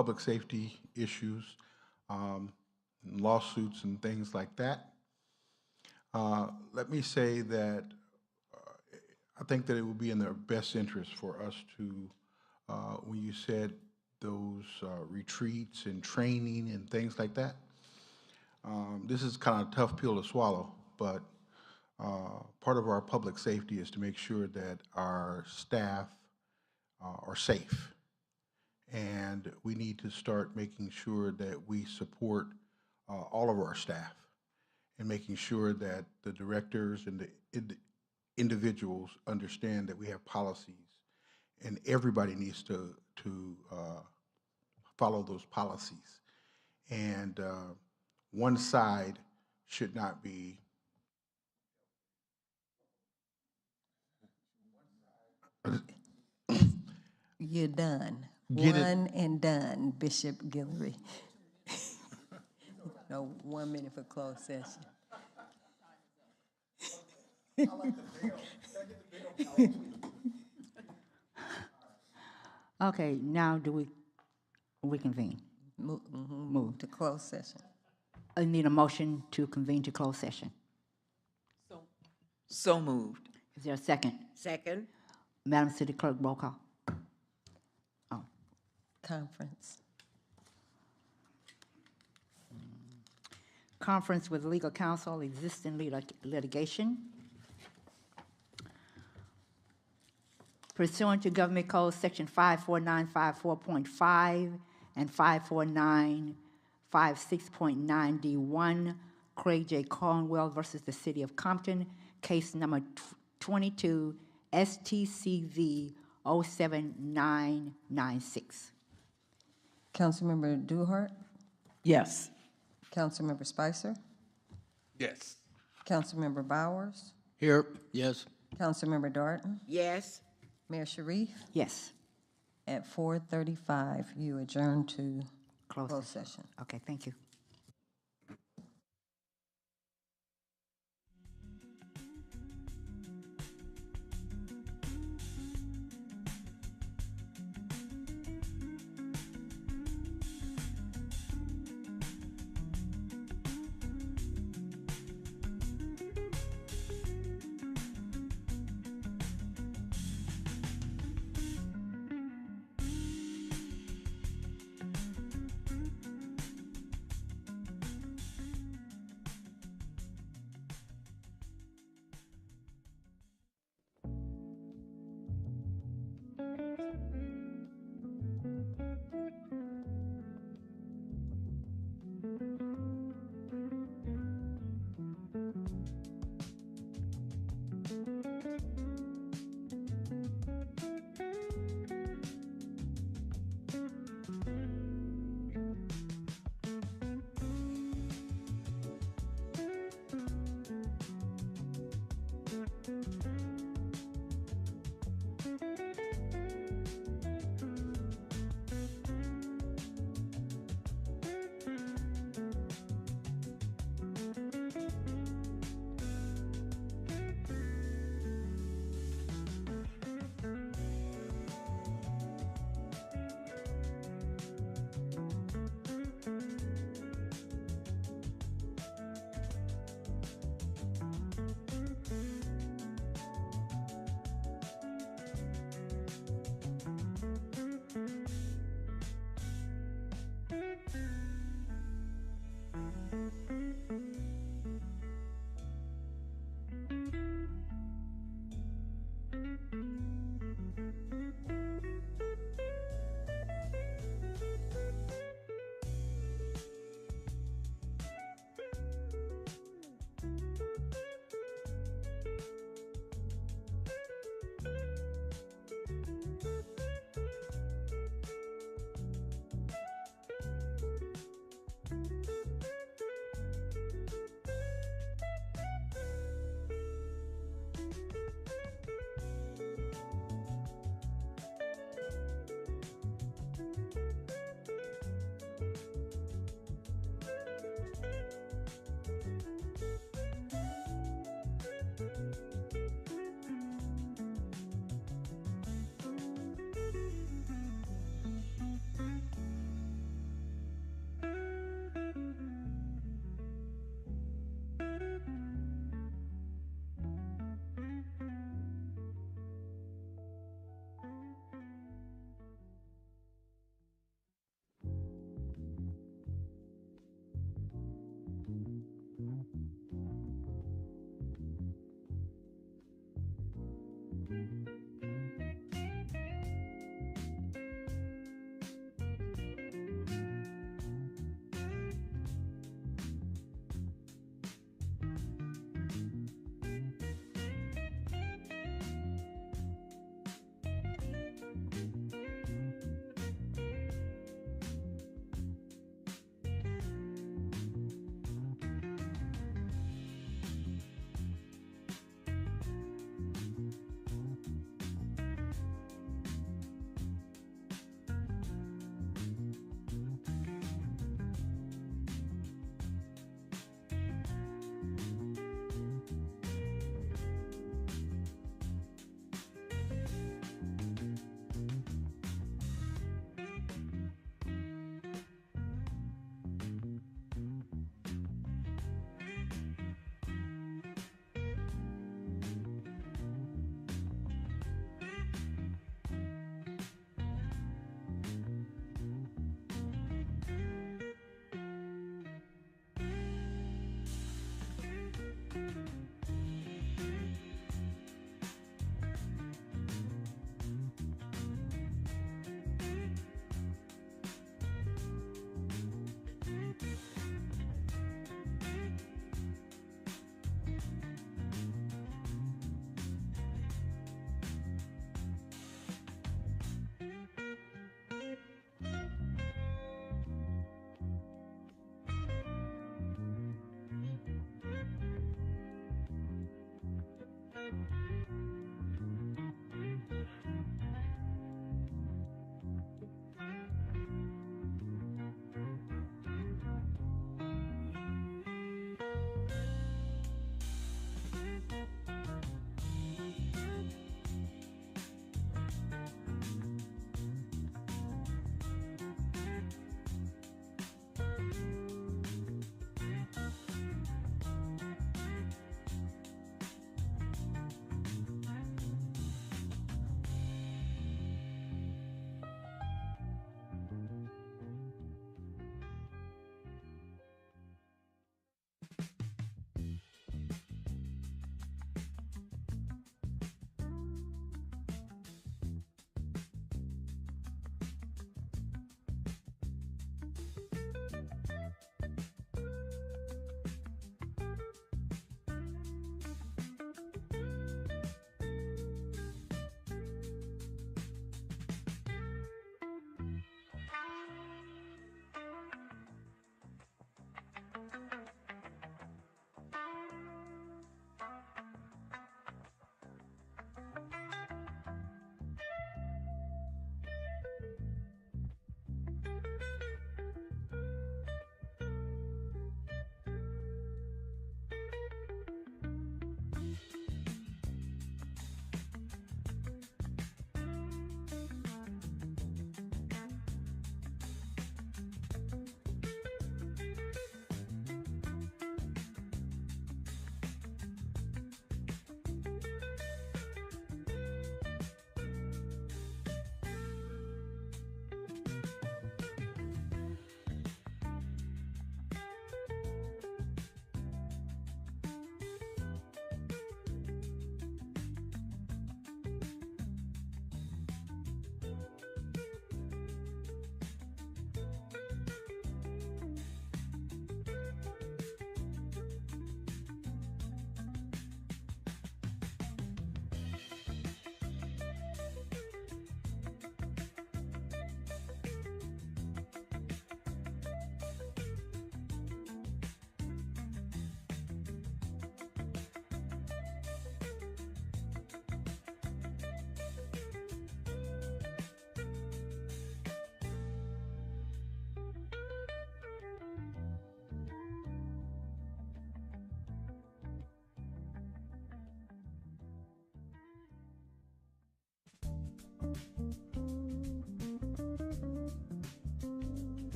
public safety issues, um, lawsuits and things like that. Let me say that I think that it would be in their best interest for us to, when you said those retreats and training and things like that, this is kind of a tough pill to swallow, but part of our public safety is to make sure that our staff are safe. And we need to start making sure that we support all of our staff and making sure that the directors and the individuals understand that we have policies and everybody needs to follow those policies. And one side should not be. You're done. Get it. One and done, Bishop Guillory. No, 1 minute for closed session. Okay, now do we reconvene? Move to closed session. I need a motion to convene to closed session. So moved. Is there a second? Second. Madam City Clerk, roll call. Conference. Conference with legal counsel, existing litigation. Pursuant to Government Code Section 54954.5 and 54956.9D1, Craig J. Cornwell versus the City of Compton, case number 22 STCV 07996. Councilmember Duhart, Yes. Councilmember Spicer, Yes. Councilmember Bowers, Here, yes. Councilmember Darton, Yes. Mayor Sharif. Yes. At 4:35, you adjourn to Closed closed session. Okay, thank you.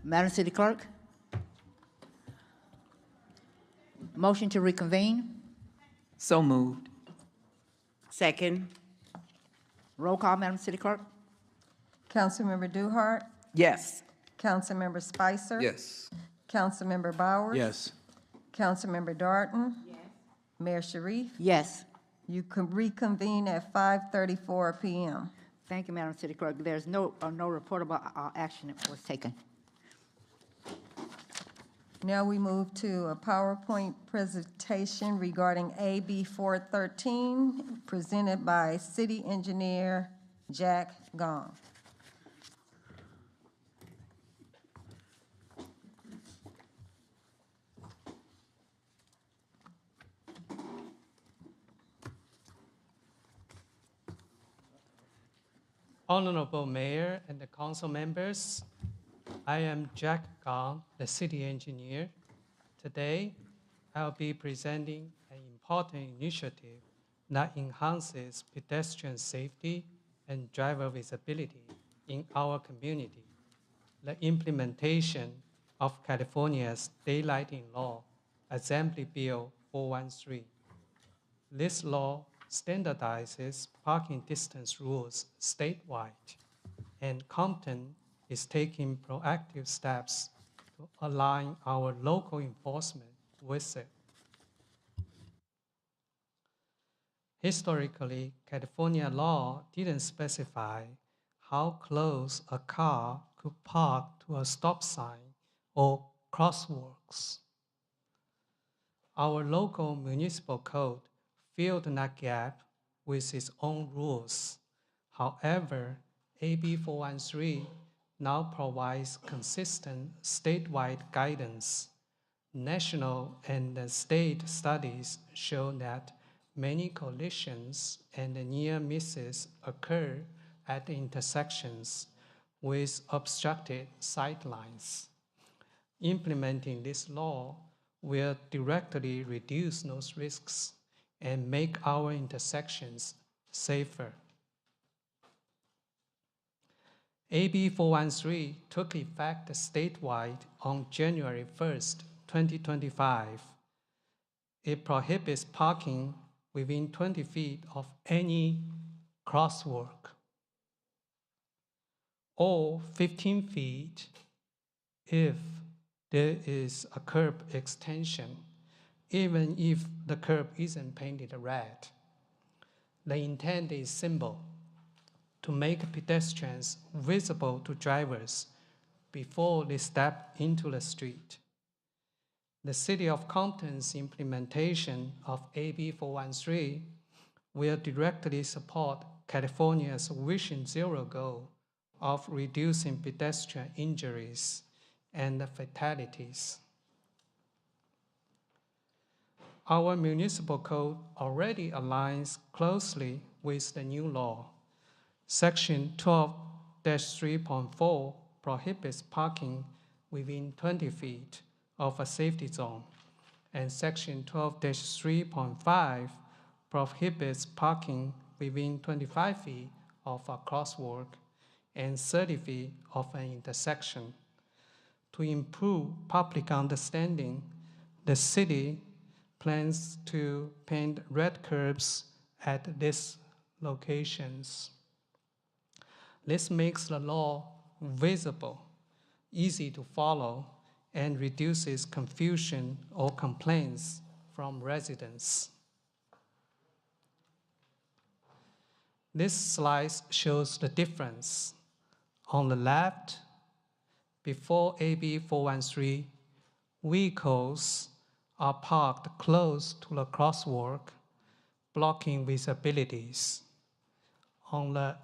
Madam City Clerk? Motion to reconvene? So moved. Second. Roll call, Madam City Clerk? Councilmember Duhart, Yes. Councilmember Spicer. Yes. Councilmember Bowers. Yes. Councilmember Darton. Mayor Sharif. Yes. You can reconvene at 5:34 PM. Thank you, Madam City Clerk. There's no reportable action that was taken. Now we move to a PowerPoint presentation regarding AB 413, presented by City Engineer Jack Gong. Honorable Mayor and the council members, I am Jack Gong, the city engineer. Today, I'll be presenting an important initiative that enhances pedestrian safety and driver visibility in our community, the implementation of California's daylighting law, Assembly Bill 413. This law standardizes parking distance rules statewide, and Compton is taking proactive steps to align our local enforcement with it. Historically, California law didn't specify how close a car could park to a stop sign or crosswalks. Our local municipal code filled that gap with its own rules. However, AB 413 now provides consistent statewide guidance. National and state studies show that many collisions and near misses occur at intersections with obstructed sightlines. Implementing this law will directly reduce those risks and make our intersections safer. AB 413 took effect statewide on January 1st, 2025. It prohibits parking within 20 feet of any crosswalk or 15 feet if there is a curb extension, even if the curb isn't painted red. The intent is simple: to make pedestrians visible to drivers before they step into the street. The City of Compton's implementation of AB 413 will directly support California's Vision Zero goal of reducing pedestrian injuries and fatalities. Our municipal code already aligns closely with the new law. Section 12-3.4 prohibits parking within 20 feet of a safety zone, and Section 12-3.5 prohibits parking within 25 feet of a crosswalk and 30 feet of an intersection. To improve public understanding, the city plans to paint red curbs at these locations. This makes the law visible, easy to follow, and reduces confusion or complaints from residents. This slide shows the difference. On the left, before AB 413, vehicles are parked close to the crosswalk, blocking visibilities. On the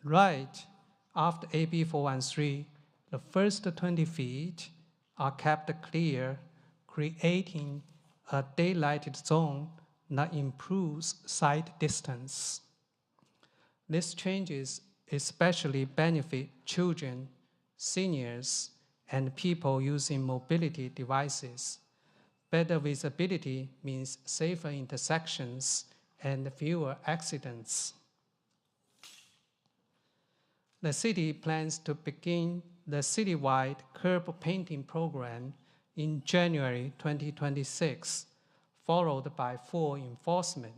right, after AB 413, the first 20 feet are kept clear, creating a daylighted zone that improves sight distance. These changes especially benefit children, seniors, and people using mobility devices. Better visibility means safer intersections and fewer accidents. The city plans to begin the citywide curb painting program in January 2026, followed by full enforcement.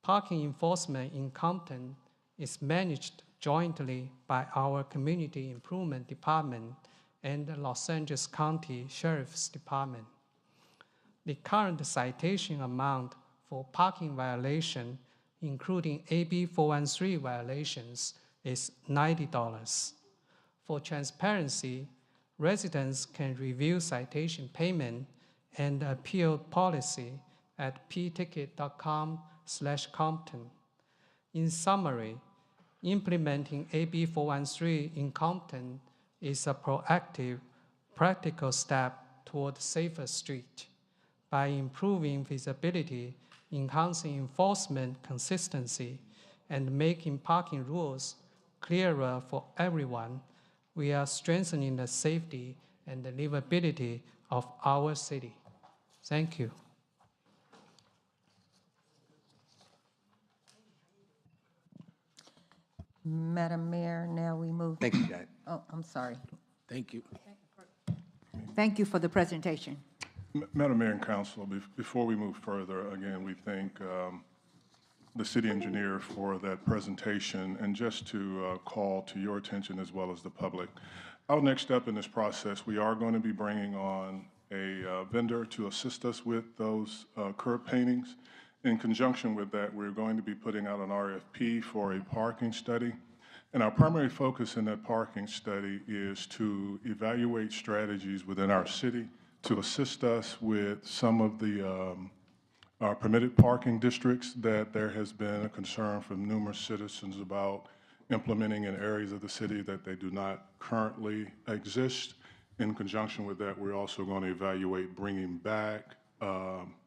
Parking enforcement in Compton is managed jointly by our Community Improvement Department and the Los Angeles County Sheriff's Department. The current citation amount for parking violation, including AB 413 violations, is $90. For transparency, residents can review citation payment and appeal policy at pticket.com/Compton. In summary, implementing AB 413 in Compton is a proactive, practical step toward safer street. By improving visibility, enhancing enforcement consistency, and making parking rules clearer for everyone, we are strengthening the safety and the livability of our city. Thank you. Madam Mayor, now we move. Thank you, Jack. Oh, I'm sorry. Thank you. Thank you for the presentation. Madam Mayor and Council, before we move further, again, we thank the city engineer for that presentation, and just to call to your attention as well as the public. Our next step in this process, we are going to be bringing on a vendor to assist us with those curb paintings. In conjunction with that, we're going to be putting out an RFP for a parking study. And our primary focus in that parking study is to evaluate strategies within our city to assist us with some of the permitted parking districts that there has been a concern from numerous citizens about implementing in areas of the city that they do not currently exist. In conjunction with that, we're also going to evaluate bringing back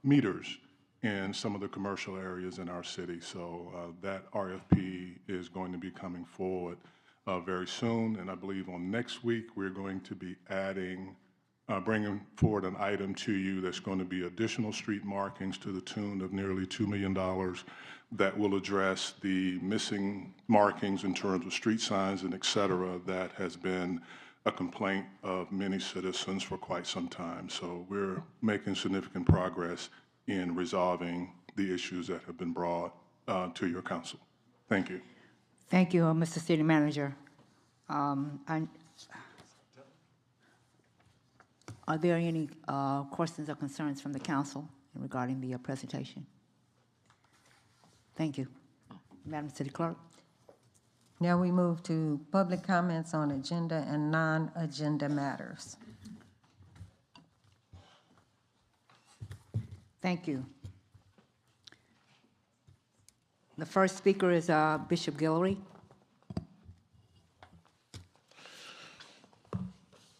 meters in some of the commercial areas in our city. So that RFP is going to be coming forward very soon. And I believe on next week, we're going to be bringing forward an item to you that's going to be additional street markings to the tune of nearly $2 million that will address the missing markings in terms of street signs and et cetera that has been a complaint of many citizens for quite some time. So we're making significant progress in resolving the issues that have been brought to your council. Thank you. Thank you, Mr. City Manager. Are there any questions or concerns from the council regarding the presentation? Thank you. Madam City Clerk? Now we move to public comments on agenda and non-agenda matters. Thank you. The first speaker is Bishop Guillory.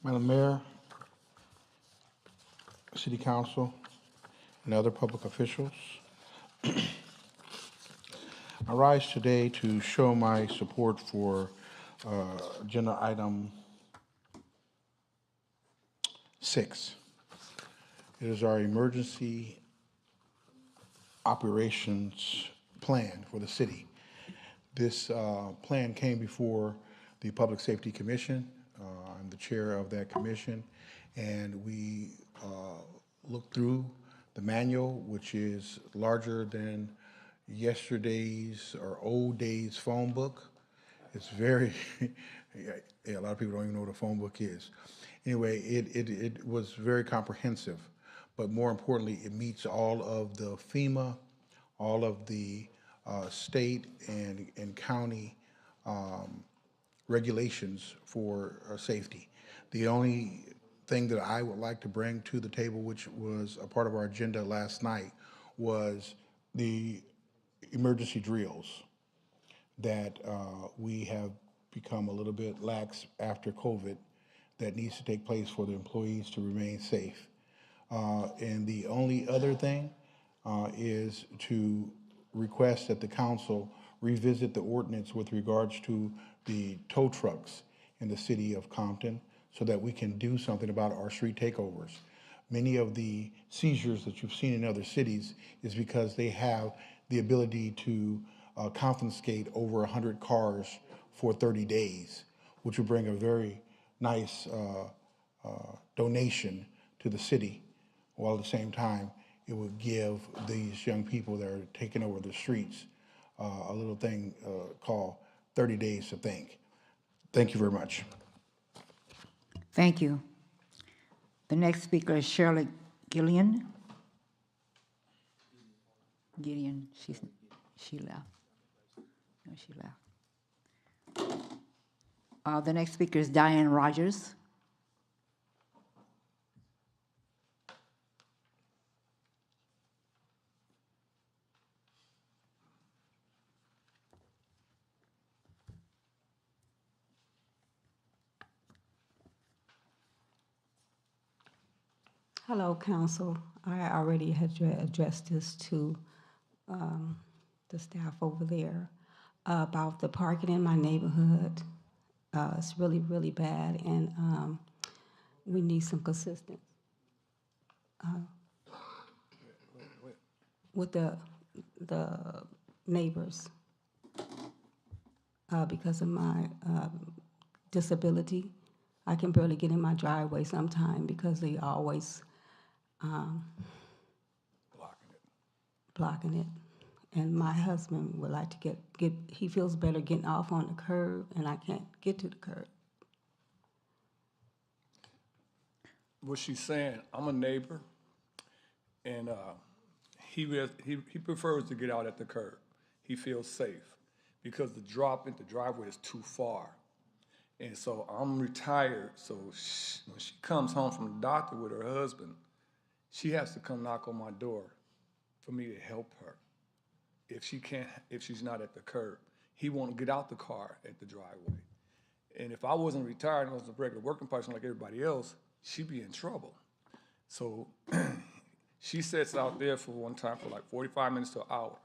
Madam Mayor, City Council, and other public officials, I rise today to show my support for agenda item 6. It is our emergency operations plan for the city. This plan came before the Public Safety Commission. I'm the chair of that commission, and we looked through the manual, which is larger than yesterday's or old days phone book. It's very, yeah, a lot of people don't even know what a phone book is. Anyway, it was very comprehensive, but more importantly, it meets all of the FEMA, all of the state and county regulations for safety. The only thing that I would like to bring to the table, which was a part of our agenda last night, was the emergency drills that we have become a little bit lax after COVID that needs to take place for the employees to remain safe. And the only other thing is to request that the council revisit the ordinance with regards to the tow trucks in the city of Compton so that we can do something about our street takeovers. Many of the seizures that you've seen in other cities is because they have the ability to confiscate over 100 cars for 30 days, which would bring a very nice donation to the city, while at the same time, it would give these young people that are taking over the streets a little thing called 30 Days to Think. Thank you very much. Thank you. The next speaker is Shirley Gillian. Gideon, she left. No, she left. The next speaker is Diane Rogers. Hello, council. I already had addressed this to the staff over there about the parking in my neighborhood. It's really, really bad, and we need some consistency with the neighbors because of my disability. I can barely get in my driveway sometime because they always blocking it. And my husband would like to get he feels better getting off on the curb, and I can't get to the curb. What she's saying, I'm a neighbor, and he prefers to get out at the curb. He feels safe because the drop into the driveway is too far. And so I'm retired, so when she comes home from the doctor with her husband, she has to come knock on my door for me to help her. If she's not at the curb, he won't get out the car at the driveway. And if I wasn't retired and I was a regular working person like everybody else, she'd be in trouble. So she sits out there for one time for like 45 minutes to an hour,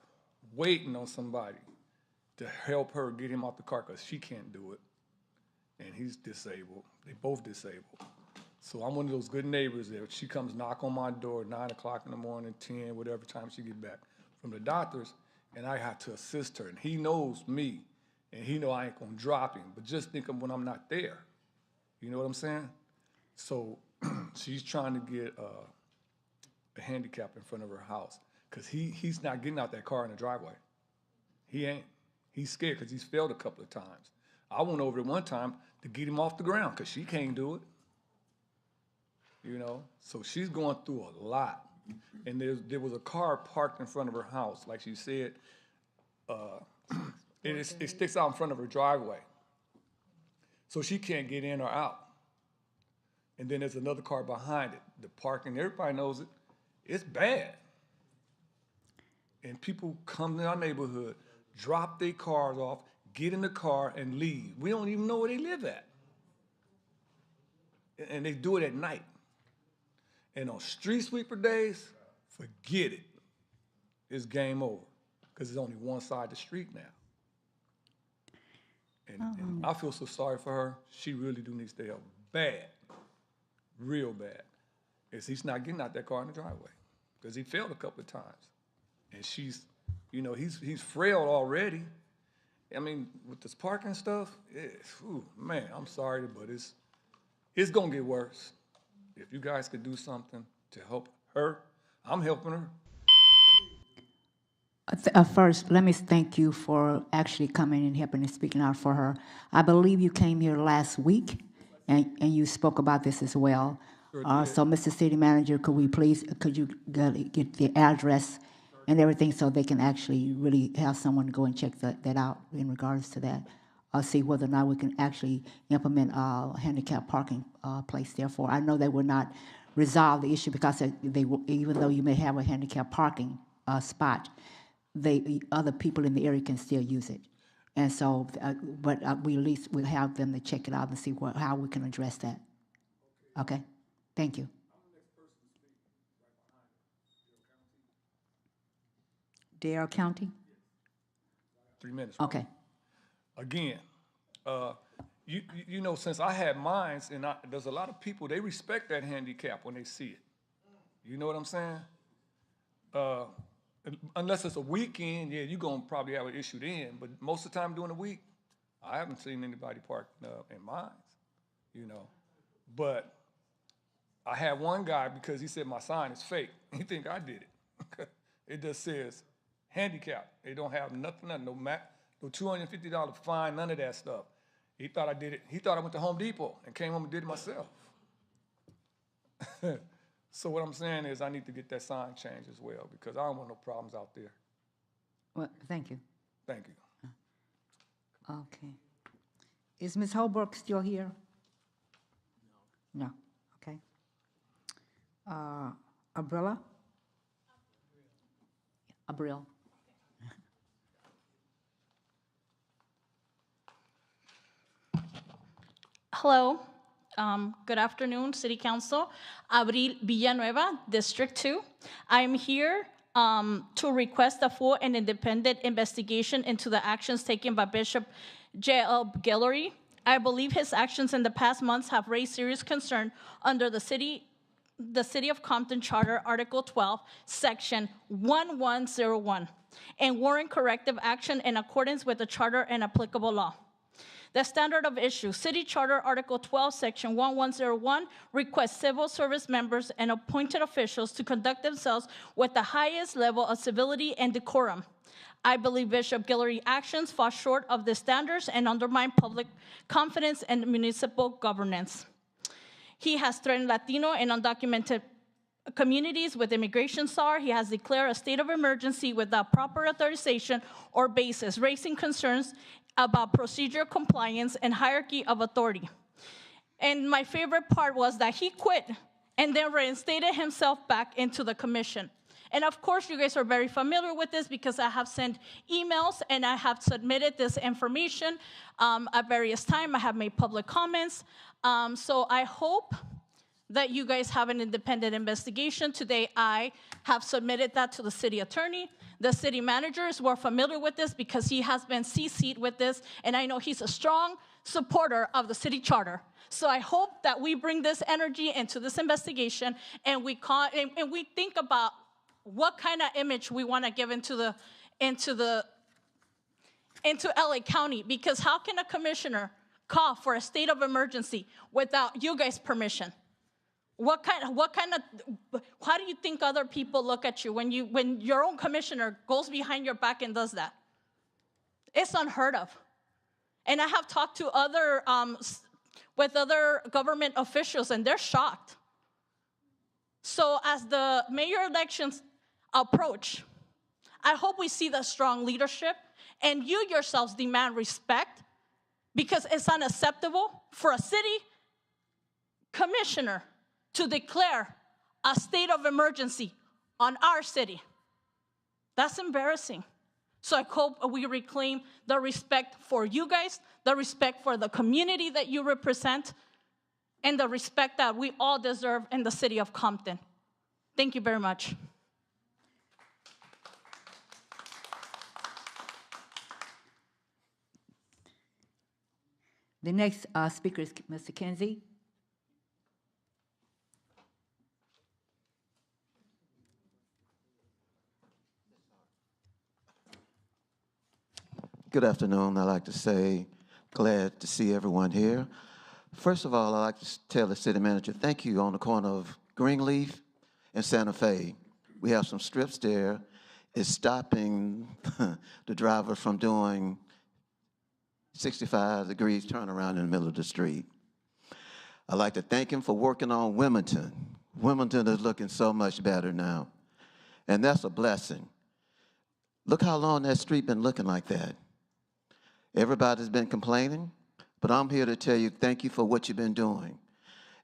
waiting on somebody to help her get him out the car because she can't do it. And he's disabled. They both disabled. So I'm one of those good neighbors there. She comes knock on my door at 9 o'clock in the morning, 10, whatever time she get back from the doctors, and I have to assist her. And he knows me, and he know I ain't gonna drop him, but just think of when I'm not there. You know what I'm saying? So she's trying to get a handicap in front of her house because he's not getting out that car in the driveway. He ain't. He's scared because he's failed a couple of times. I went over there one time to get him off the ground because she can't do it. You know, so she's going through a lot. And there was a car parked in front of her house, like she said. It sticks out in front of her driveway. So she can't get in or out. And then there's another car behind it. The parking, everybody knows it. It's bad. And people come to our neighborhood, drop their cars off, get in the car, and leave. We don't even know where they live at. And they do it at night. And on street sweeper days, forget it. It's game over because there's only one side of the street now. And I feel so sorry for her. She really do need to help bad, real bad. He's not getting out that car in the driveway because he failed a couple of times. And she's, you know, he's frail already. I mean, with this parking stuff, man, I'm sorry, but it's gonna get worse. If you guys could do something to help her, I'm helping her. First, let me thank you for actually coming and helping and speaking out for her. I believe you came here last week, and you spoke about this as well. So, Mr. City Manager, could you get the address and everything so they can actually really have someone go and check that out in regards to that? See whether or not we can actually implement a handicap parking place. Therefore, I know they will not resolve the issue because even though you may have a handicap parking spot, other people in the area can still use it. And so, but we at least will have them to check it out and see how we can address that. Okay? Thank you. Dare County? 3 minutes. Okay. Again, you know, since I had mines, and there's a lot of people, they respect that handicap when they see it. You know what I'm saying? Unless it's a weekend, yeah, you're going to probably have an issue then. But most of the time during the week, I haven't seen anybody park in mines. you know. But I had one guy, because he said my sign is fake, he think I did it. It just says handicap. They don't have nothing, no $250 fine, none of that stuff. He thought I did it. He thought I went to Home Depot and came home and did it myself. So what I'm saying is I need to get that sign changed as well, because I don't want no problems out there. Well, thank you. Thank you. Okay. Is Ms. Holbrook still here? No. Okay. Abrilla? Abril. Hello. Good afternoon, City Council. Abril Villanueva, District 2. I'm here to request a full and independent investigation into the actions taken by Bishop J.L. Guillory. I believe his actions in the past months have raised serious concern under the City of Compton Charter, Article 12, Section 1101, and warrant corrective action in accordance with the Charter and applicable law. The standard of issue, City Charter Article 12, Section 1101, requests civil service members and appointed officials to conduct themselves with the highest level of civility and decorum. I believe Bishop Guillory's actions fall short of the standards and undermine public confidence in municipal governance. He has threatened Latino and undocumented communities with immigration SAR. He has declared a state of emergency without proper authorization or basis, raising concerns about procedural compliance and hierarchy of authority. And my favorite part was that he quit and then reinstated himself back into the commission. And of course, you guys are very familiar with this because I have sent emails and I have submitted this information at various times. I have made public comments. So I hope that you guys have an independent investigation. Today, I have submitted that to the city attorney. The city manager is more familiar with this because he has been CC'd with this, and I know he's a strong supporter of the city charter. So I hope that we bring this energy into this investigation and we think about what kind of image we want to give into LA County, because how can a commissioner call for a state of emergency without you guys' permission? How do you think other people look at you when your own commissioner goes behind your back and does that? It's unheard of. And I have talked to other government officials, and they're shocked. So as the mayor elections approach, I hope we see the strong leadership, and you yourselves demand respect, because it's unacceptable for a city commissioner to declare a state of emergency on our city. That's embarrassing. So I hope we reclaim the respect for you guys, the respect for the community that you represent, and the respect that we all deserve in the city of Compton. Thank you very much. The next speaker is Mr. Kinsey. Good afternoon. I'd like to say glad to see everyone here. First of all, I'd like to tell the city manager, thank you on the corner of Greenleaf and Santa Fe. We have some strips there. It's stopping the driver from doing 65 degrees turnaround in the middle of the street. I'd like to thank him for working on Wilmington. Wilmington is looking so much better now, and that's a blessing. Look how long that street been looking like that. Everybody's been complaining, but I'm here to tell you thank you for what you've been doing.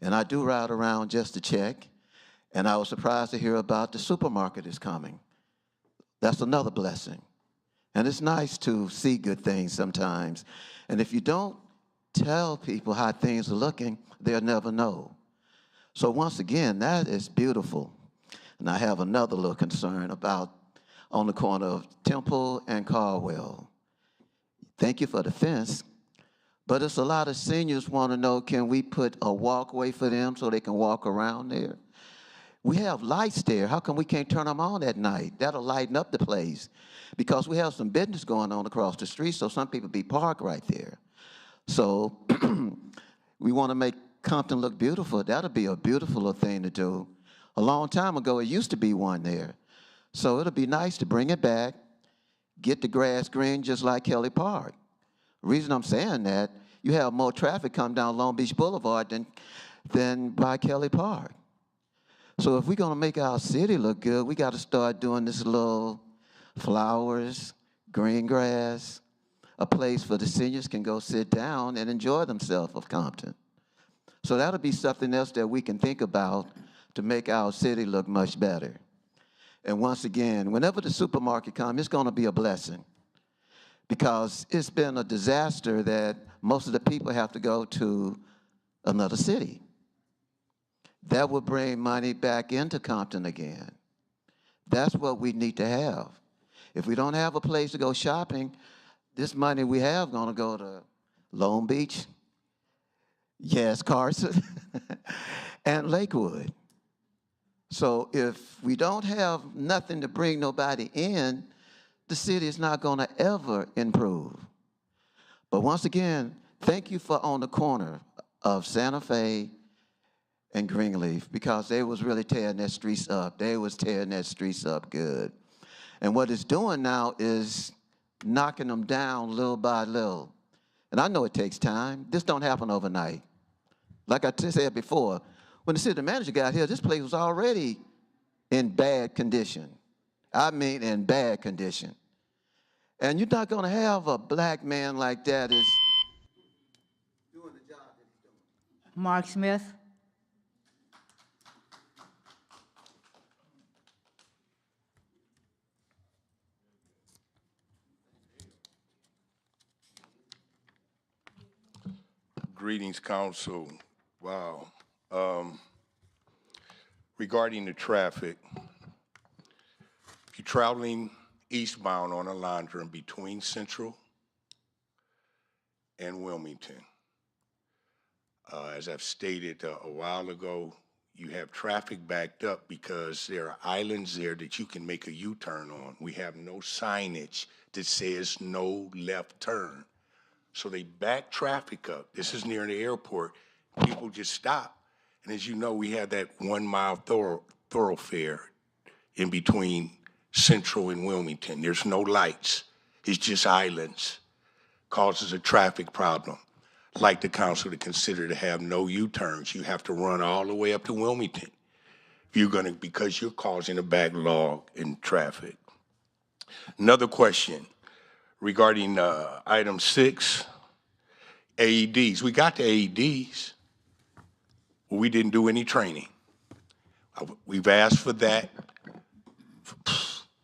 And I do ride around just to check, and I was surprised to hear about the supermarket is coming. That's another blessing. And it's nice to see good things sometimes. And if you don't tell people how things are looking, they'll never know. So once again, that is beautiful. And I have another little concern about on the corner of Temple and Caldwell. Thank you for the fence, but it's a lot of seniors want to know, can we put a walkway for them so they can walk around there? We have lights there. How come we can't turn them on at night? That'll lighten up the place, because we have some business going on across the street, so some people be parked right there. So We want to make Compton look beautiful. That'll be a beautiful thing to do. A long time ago, it used to be one there. So it'll be nice to bring it back, get the grass green just like Kelly Park. The reason I'm saying that, you have more traffic come down Long Beach Boulevard than by Kelly Park. So if we're going to make our city look good, we got to start doing this little flowers, green grass, a place for the seniors can go sit down and enjoy themselves of Compton. So that'll be something else that we can think about to make our city look much better. And once again, whenever the supermarket comes, it's going to be a blessing because it's been a disaster that most of the people have to go to another city. That will bring money back into Compton again. That's what we need to have. If we don't have a place to go shopping, this money we have going to go to Long Beach, yes, Carson, and Lakewood. So if we don't have nothing to bring nobody in, the city is not going to ever improve. But once again, thank you for on the corner of Santa Fe and Greenleaf because they was really tearing their streets up. They was tearing their streets up good. And what it's doing now is knocking them down little by little. And I know it takes time. This don't happen overnight. Like I said before, when the city manager got here, this place was already in bad condition. I mean in bad condition. And you're not going to have a black man like that is doing the job that he's doing. Mark Smith. Greetings, Council. Wow. Regarding the traffic, if you're traveling eastbound on Alondra between Central and Wilmington, as I've stated a while ago, you have traffic backed up because there are islands there that you can make a U-turn on. We have no signage that says no left turn. So they back traffic up. This is near the airport. People just stop. And as you know, we have that 1 mile thoroughfare in between Central and Wilmington. There's no lights. It's just islands. Causes a traffic problem. I'd like the council to consider to have no U-turns. You have to run all the way up to Wilmington because you're causing a backlog in traffic. Another question. Regarding item 6, AEDs. We got the AEDs. We didn't do any training. We've asked for that.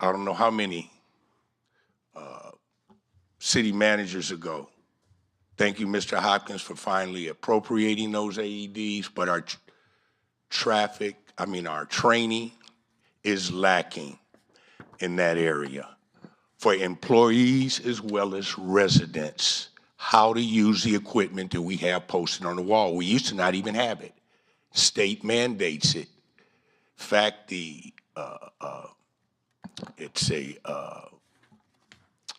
I don't know how many city managers ago. Thank you, Mr. Hopkins, for finally appropriating those AEDs, but our our training is lacking in that area. For employees as well as residents, how to use the equipment that we have posted on the wall. We used to not even have it. State mandates it. In fact, it's a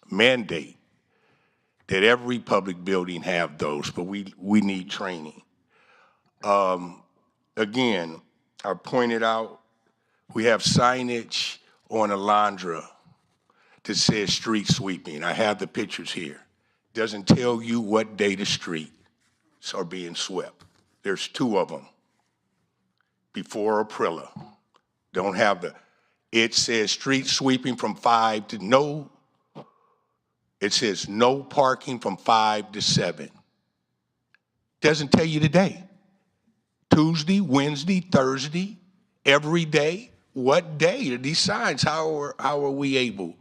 mandate that every public building have those, but we need training. Again, I pointed out we have signage on Alondra that says street sweeping. I have the pictures here. Doesn't tell you what day the streets are being swept. There's 2 of them before Aprilla. Don't have it says street sweeping from 5 to no. It says no parking from 5 to 7. Doesn't tell you the day. Tuesday, Wednesday, Thursday, every day. What day are these signs? How are we able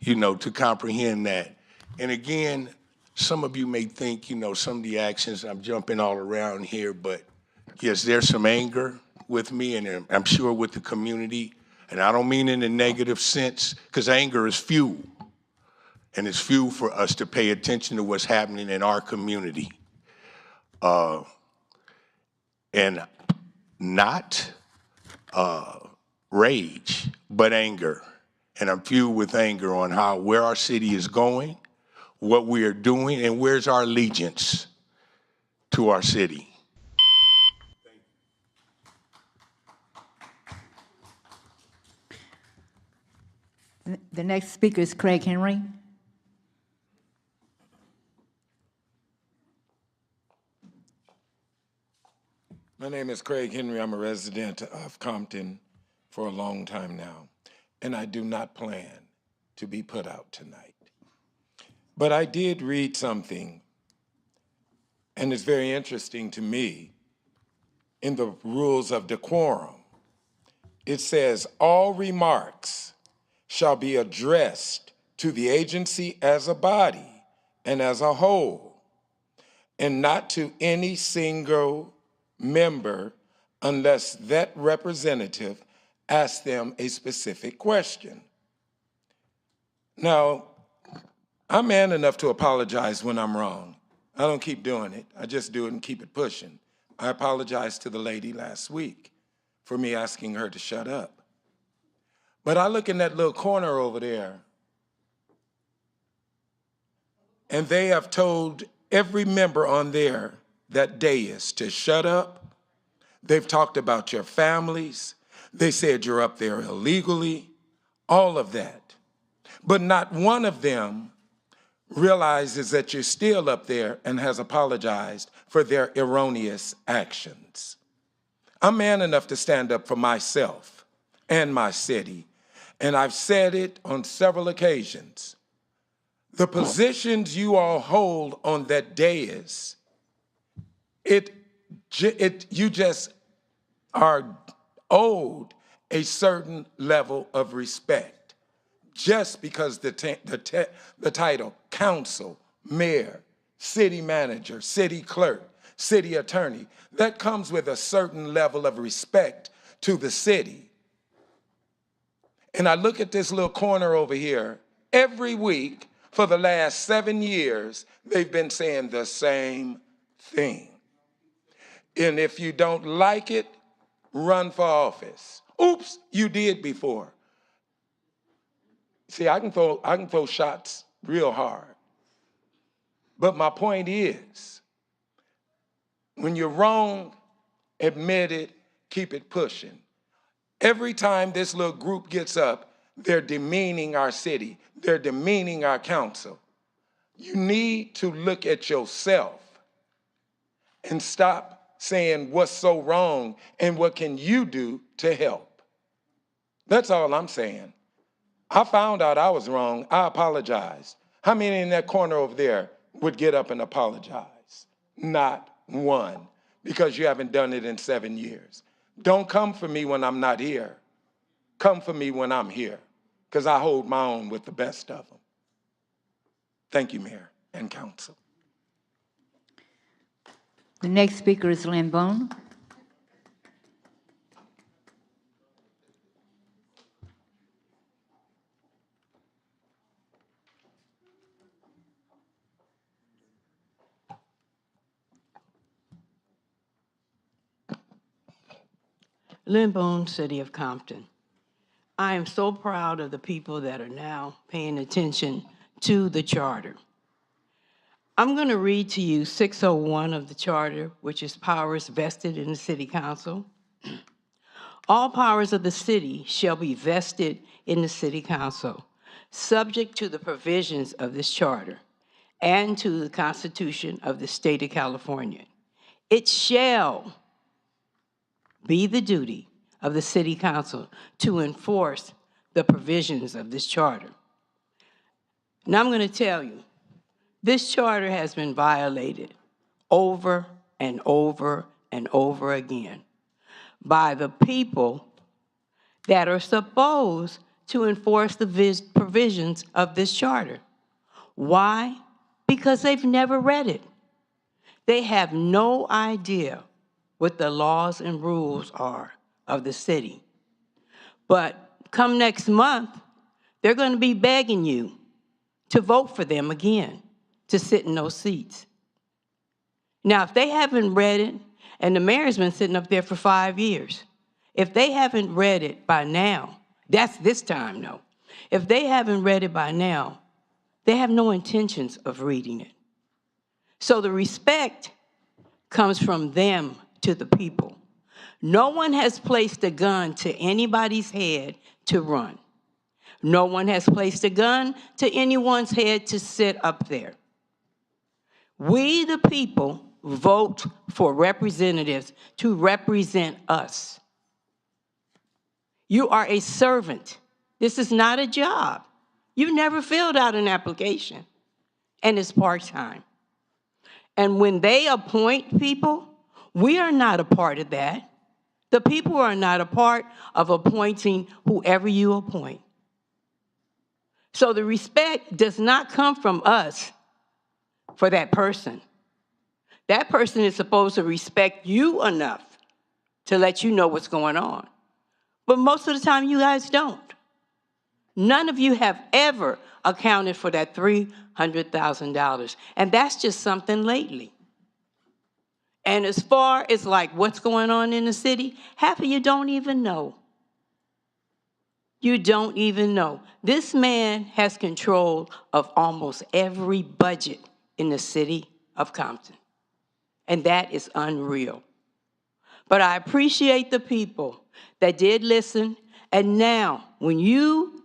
to comprehend that? And again, some of you may think, some of the actions, I'm jumping all around here, but yes, there's some anger with me and I'm sure with the community. And I don't mean in a negative sense, because anger is fuel. And it's fuel for us to pay attention to what's happening in our community. And not rage, but anger. And I'm fueled with anger on where our city is going, what we are doing, and where's our allegiance to our city. The next speaker is Craig Henry. My name is Craig Henry. I'm a resident of Compton for a long time now, and I do not plan to be put out tonight. But I did read something, and it's very interesting to me, in the rules of decorum. It says, all remarks shall be addressed to the agency as a body and as a whole, and not to any single member unless that representative asks them a specific question. Now, I'm man enough to apologize when I'm wrong. I don't keep doing it. I just do it and keep it pushing. I apologized to the lady last week for me asking her to shut up. But I look in that little corner over there, and they have told every member on there that dais to shut up. They've talked about your families. They said you're up there illegally, all of that. But not one of them realizes that you're still up there and has apologized for their erroneous actions. I'm man enough to stand up for myself and my city, and I've said it on several occasions. The positions you all hold on that dais, you just are owed a certain level of respect just because the title council, mayor, city manager, city clerk, city attorney, that comes with a certain level of respect to the city. And I look at this little corner over here, every week for the last 7 years, they've been saying the same thing. And if you don't like it, run for office. Oops, you did before. See, I can throw shots real hard. But my point is, when you're wrong, admit it, keep it pushing. Every time this little group gets up, they're demeaning our city. They're demeaning our council. You need to look at yourself and stop saying what's so wrong and what can you do to help. That's all I'm saying. I found out I was wrong. I apologized. How many in that corner over there would get up and apologize? Not one, because you haven't done it in 7 years. Don't come for me when I'm not here. Come for me when I'm here, because I hold my own with the best of them. Thank you, Mayor and Council. The next speaker is Lynn Boone. Lynn Boone, City of Compton. I am so proud of the people that are now paying attention to the charter. I'm going to read to you 601 of the charter, which is powers vested in the City Council. All powers of the city shall be vested in the City Council, subject to the provisions of this charter and to the Constitution of the State of California. It shall be the duty of the City Council to enforce the provisions of this charter. Now I'm going to tell you, this charter has been violated over and over and over again by the people that are supposed to enforce the provisions of this charter. Why? Because they've never read it. They have no idea what the laws and rules are of the city. But come next month, they're going to be begging you to vote for them again to sit in those seats. Now, if they haven't read it, and the mayor's been sitting up there for 5 years, if they haven't read it by now, that's this time though, if they haven't read it by now, they have no intentions of reading it. So the respect comes from them to the people. No one has placed a gun to anybody's head to run. No one has placed a gun to anyone's head to sit up there. We, the people, vote for representatives to represent us. You are a servant. This is not a job. You never filled out an application, and it's part-time. And when they appoint people, we are not a part of that. The people are not a part of appointing whoever you appoint. So the respect does not come from us for that person. That person is supposed to respect you enough to let you know what's going on. But most of the time, you guys don't. None of you have ever accounted for that $300,000. And that's just something lately. And as far as like what's going on in the city, half of you don't even know. You don't even know. This man has control of almost every budget in the city of Compton. And that is unreal. But I appreciate the people that did listen. And now, when you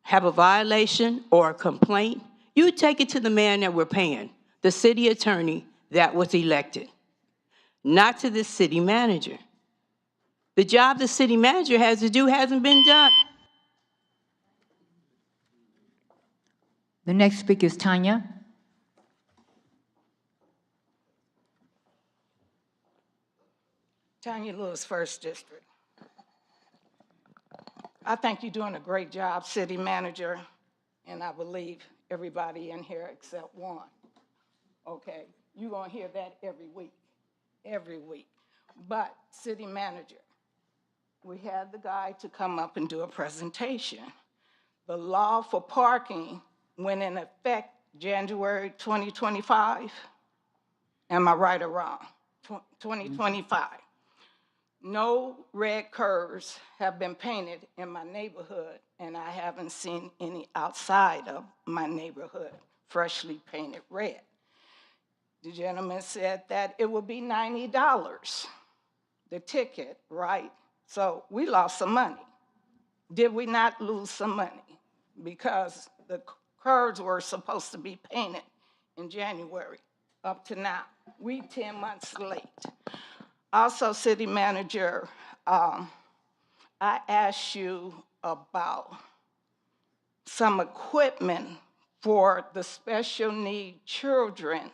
have a violation or a complaint, you take it to the man that we're paying, the city attorney that was elected, not to the city manager. The job the city manager has to do hasn't been done. The next speaker is Tanya. Tanya Lewis, 1st District. I think you're doing a great job, City Manager, and I believe everybody in here except one. Okay, you're gonna hear that every week. But City Manager, we had the guy to come up and do a presentation. The law for parking went in effect January 2025. Am I right or wrong? 2025. No red curves have been painted in my neighborhood, and I haven't seen any outside of my neighborhood freshly painted red. The gentleman said that it would be $90, the ticket, right? So we lost some money. Did we not lose some money? Because the curves were supposed to be painted in January. Up to now, we 10 months late. Also, City Manager, I asked you about some equipment for the special need children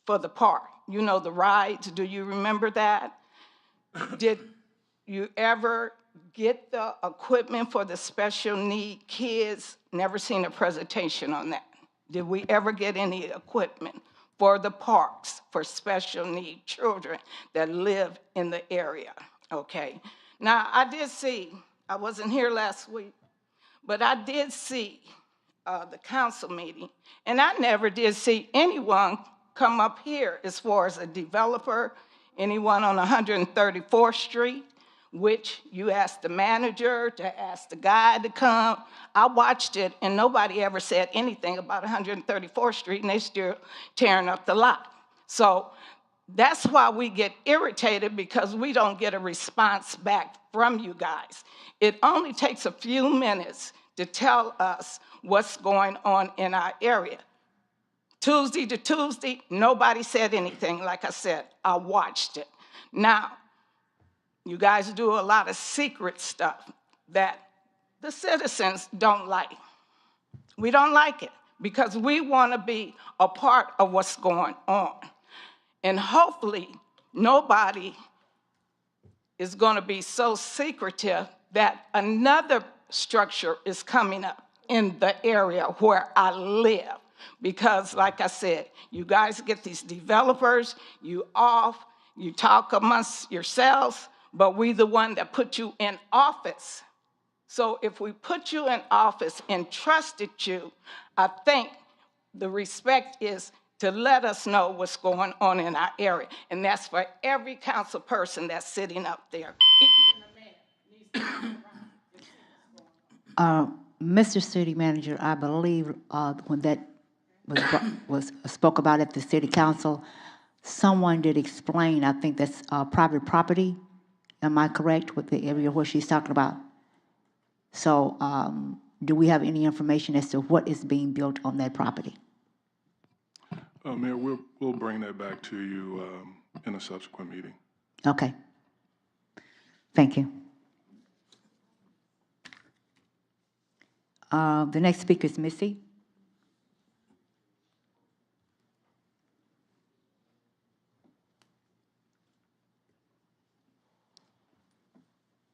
for the park. You know, the rides, do you remember that? Did you ever get the equipment for the special need kids? Never seen a presentation on that. Did we ever get any equipment for the parks for special need children that live in the area? Okay. Now, I did see, I wasn't here last week, but I did see the council meeting, and I never did see anyone come up here as far as a developer, anyone on 134th Street, which you asked the manager to ask the guy to come. I watched it, and nobody ever said anything about 134th Street, and they still tearing up the lot. So that's why we get irritated, because we don't get a response back from you guys. It only takes a few minutes to tell us what's going on in our area. Tuesday to Tuesday, nobody said anything. Like I said, I watched it. Now, you guys do a lot of secret stuff that the citizens don't like. We don't like it because we want to be a part of what's going on. And hopefully, nobody is going to be so secretive that another structure is coming up in the area where I live. Because, like I said, you guys get these developers, you talk amongst yourselves, but we the one that put you in office. So if we put you in office and trusted you, I think the respect is to let us know what's going on in our area. And that's for every council person that's sitting up there. Even the mayor needs to be around. Mr. City Manager, I believe when that was spoke about at the City Council, someone did explain, I think that's private property. Am I correct with the area where she's talking about? So do we have any information as to what is being built on that property? Mayor, we'll bring that back to you in a subsequent meeting. Okay. Thank you. The next speaker is Missy.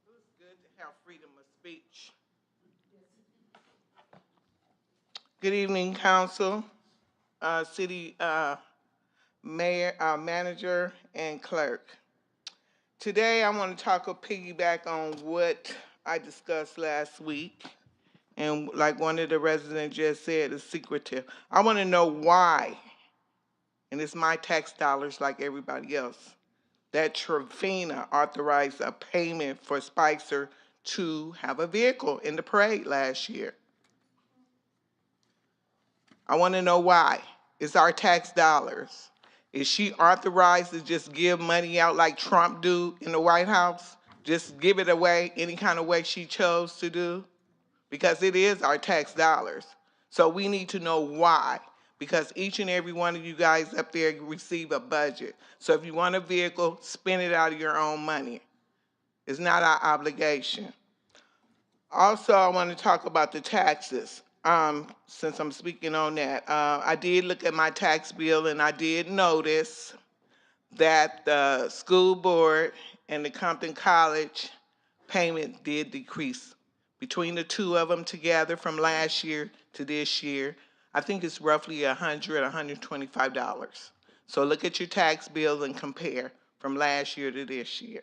It's good to have freedom of speech. Good evening, council, city mayor, manager, and clerk. Today, I want to piggyback on what I discussed last week. And like one of the residents just said, it's secretive. I want to know why, and it's my tax dollars like everybody else, that Trevina authorized a payment for Spicer to have a vehicle in the parade last year. I want to know why. It's our tax dollars. Is she authorized to just give money out like Trump do in the White House? Just give it away any kind of way she chose to do? Because it is our tax dollars. So we need to know why. Because each and every one of you guys up there receive a budget. So if you want a vehicle, spend it out of your own money. It's not our obligation. Also, I want to talk about the taxes. Since I'm speaking on that, I did look at my tax bill and I did notice that the school board and the Compton College payment did decrease. Between the two of them together from last year to this year, I think it's roughly $100, $125. So look at your tax bill and compare from last year to this year.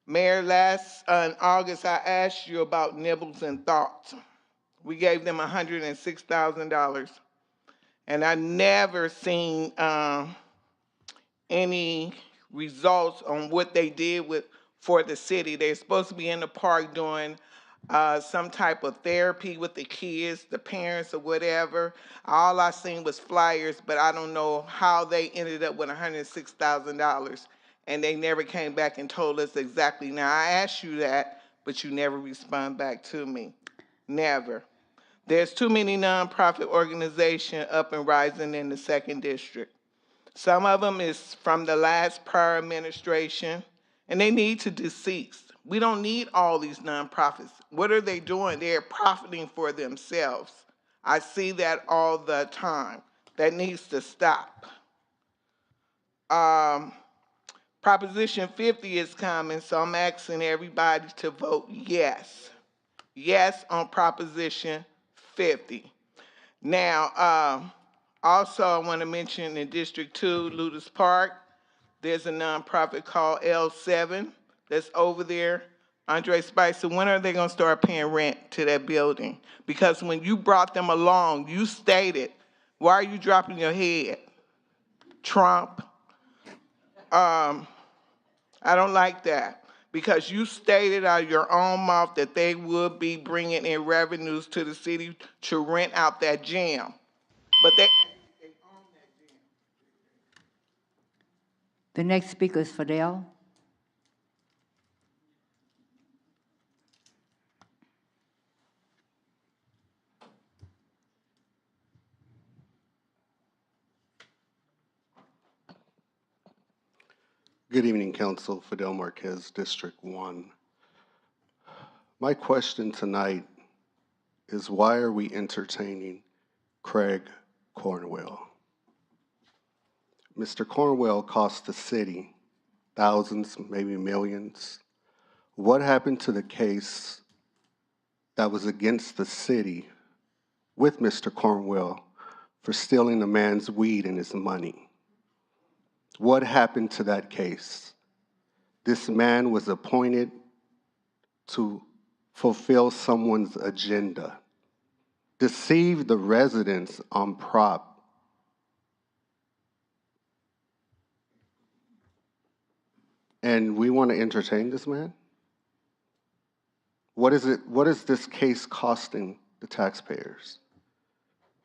Mayor, in August, I asked you about nibbles and thoughts. We gave them $106,000, and I never seen any results on what they did for the city. They're supposed to be in the park doing some type of therapy with the kids, the parents, or whatever. All I seen was flyers, but I don't know how they ended up with $106,000, and they never came back and told us exactly. Now, I asked you that, but you never respond back to me. Never. There's too many nonprofit organizations up and rising in the 2nd District. Some of them is from the last prior administration, and they need to decease. We don't need all these nonprofits. What are they doing? They're profiting for themselves. I see that all the time. That needs to stop. Proposition 50 is coming, so I'm asking everybody to vote yes. Yes on Proposition 50. Now, also I want to mention in District 2, Ludus Park, there's a nonprofit called L7 that's over there. Andre Spicer, when are they going to start paying rent to that building? Because when you brought them along, you stated, why are you dropping your head? Trump. I don't like that. Because you stated out of your own mouth that they would be bringing in revenues to the city to rent out that gym. But they own that gym. The next speaker is Fidel. Good evening, Council. Fidel Marquez, District 1. My question tonight is why are we entertaining Craig Cornwell? Mr. Cornwell cost the city thousands, maybe millions. What happened to the case that was against the city with Mr. Cornwell for stealing a man's weed and his money? What happened to that case? This man was appointed to fulfill someone's agenda, deceive the residents on prop. And we want to entertain this man? What is this case costing the taxpayers?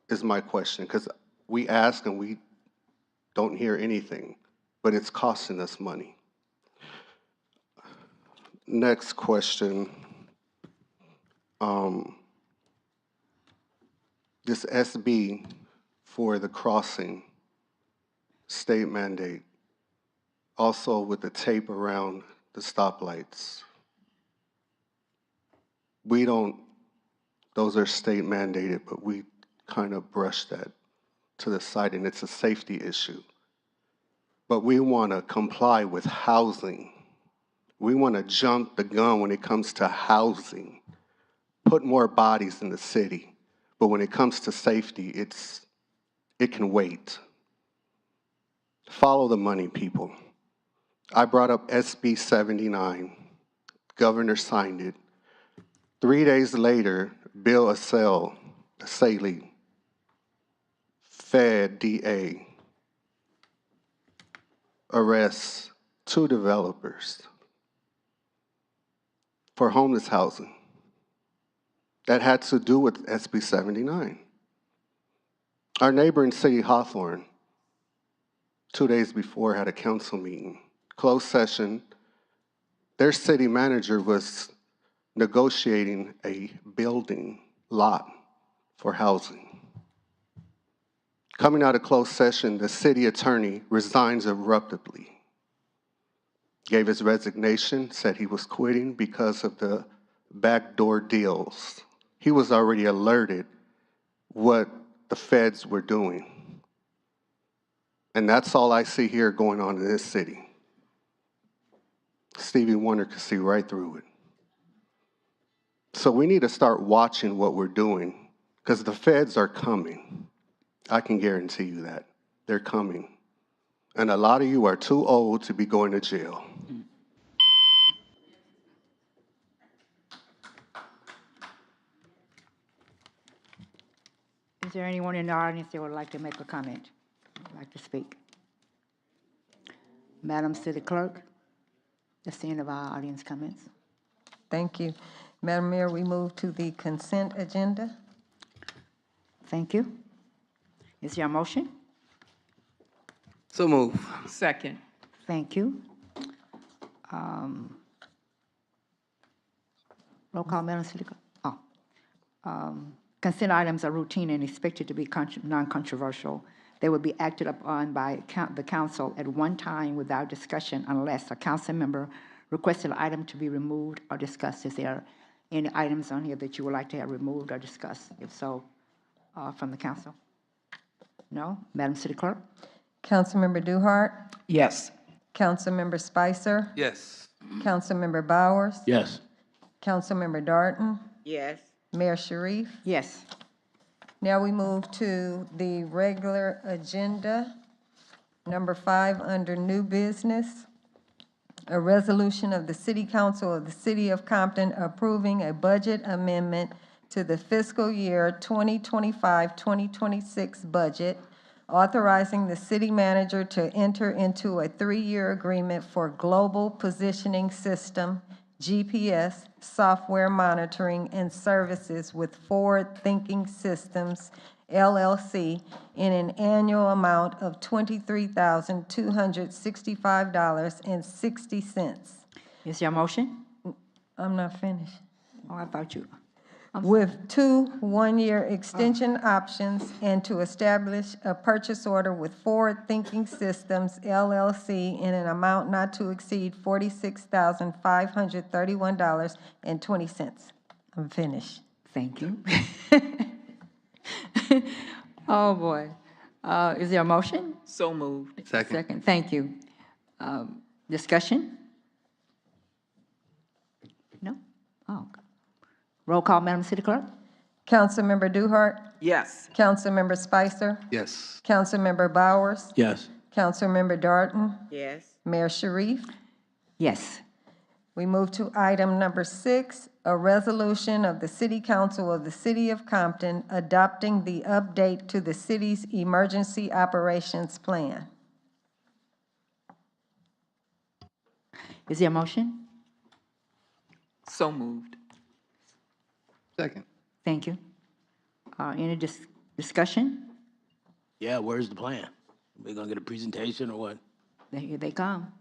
Is my question, because we ask and we don't hear anything, but it's costing us money. Next question. This SB for the crossing, state mandate, also with the tape around the stoplights. We don't, those are state mandated, but we kind of brush that to the side, and it's a safety issue. But we want to comply with housing. We want to jump the gun when it comes to housing, put more bodies in the city. But when it comes to safety, it can wait. Follow the money, people. I brought up SB 79. Governor signed it. 3 days later, Bill Asaley, Fed DA, arrests 2 developers for homeless housing. That had to do with SB 79. Our neighboring city, Hawthorne, 2 days before had a council meeting, closed session. Their city manager was negotiating a building lot for housing. Coming out of closed session, the city attorney resigns abruptly, gave his resignation, said he was quitting because of the backdoor deals. He was already alerted what the feds were doing. And that's all I see here going on in this city. Stevie Wonder could see right through it. So we need to start watching what we're doing, because the feds are coming. I can guarantee you that. They're coming. And a lot of you are too old to be going to jail. Is there anyone in the audience that would like to make a comment, would like to speak? Madam City Clerk, that's the end of our audience comments. Thank you. Madam Mayor, we move to the consent agenda. Thank you. Is there a motion? So move. Second. Thank you. Roll call, Madam City Clerk. Consent items are routine and expected to be non-controversial. They will be acted upon by the council at one time without discussion unless a council member requests an item to be removed or discussed. Is there any items on here that you would like to have removed or discussed? If so, from the council? No? Madam City Clerk? Councilmember Duhart, Yes. Councilmember Spicer, Yes. Councilmember Bowers, Yes. Councilmember Darton, Yes. Mayor Sharif. Yes. Now we move to the regular agenda. Number 5 under new business. A resolution of the City Council of the City of Compton approving a budget amendment to the fiscal year 2025-2026 budget, authorizing the city manager to enter into a 3-year agreement for global positioning system, GPS, software monitoring and services with Forward Thinking Systems, LLC, in an annual amount of $23,265.60. Is there a motion? I'm not finished. Oh, I thought you. With 2 one-year extension options, and to establish a purchase order with Forward Thinking Systems, LLC, in an amount not to exceed $46,531.20. I'm finished. Thank you. Oh, boy. Is there a motion? So moved. Second. Thank you. Discussion? No? Oh. Roll call, Madam City Clerk? Councilmember Duhart, Yes. Councilmember Spicer, Yes. Councilmember Bowers, Yes. Councilmember Darton, Yes. Mayor Sharif. Yes. We move to item number 6, a resolution of the City Council of the City of Compton adopting the update to the city's emergency operations plan. Is there a motion? So moved. Second. Thank you. Any discussion? Yeah, where's the plan? We're gonna get a presentation or what? Here they come.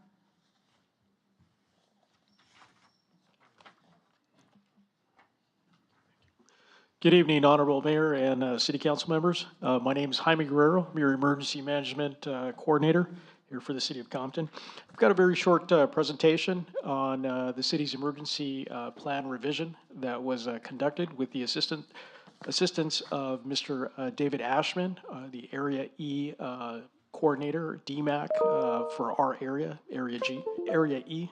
Good evening, Honorable Mayor and City Council members. My name is Jaime Guerrero. I'm your Emergency Management Coordinator here for the City of Compton. I've got a very short presentation on the city's emergency plan revision that was conducted with the assistance of Mr. David Ashman, the Area E Coordinator, DMAC, for our area, Area E.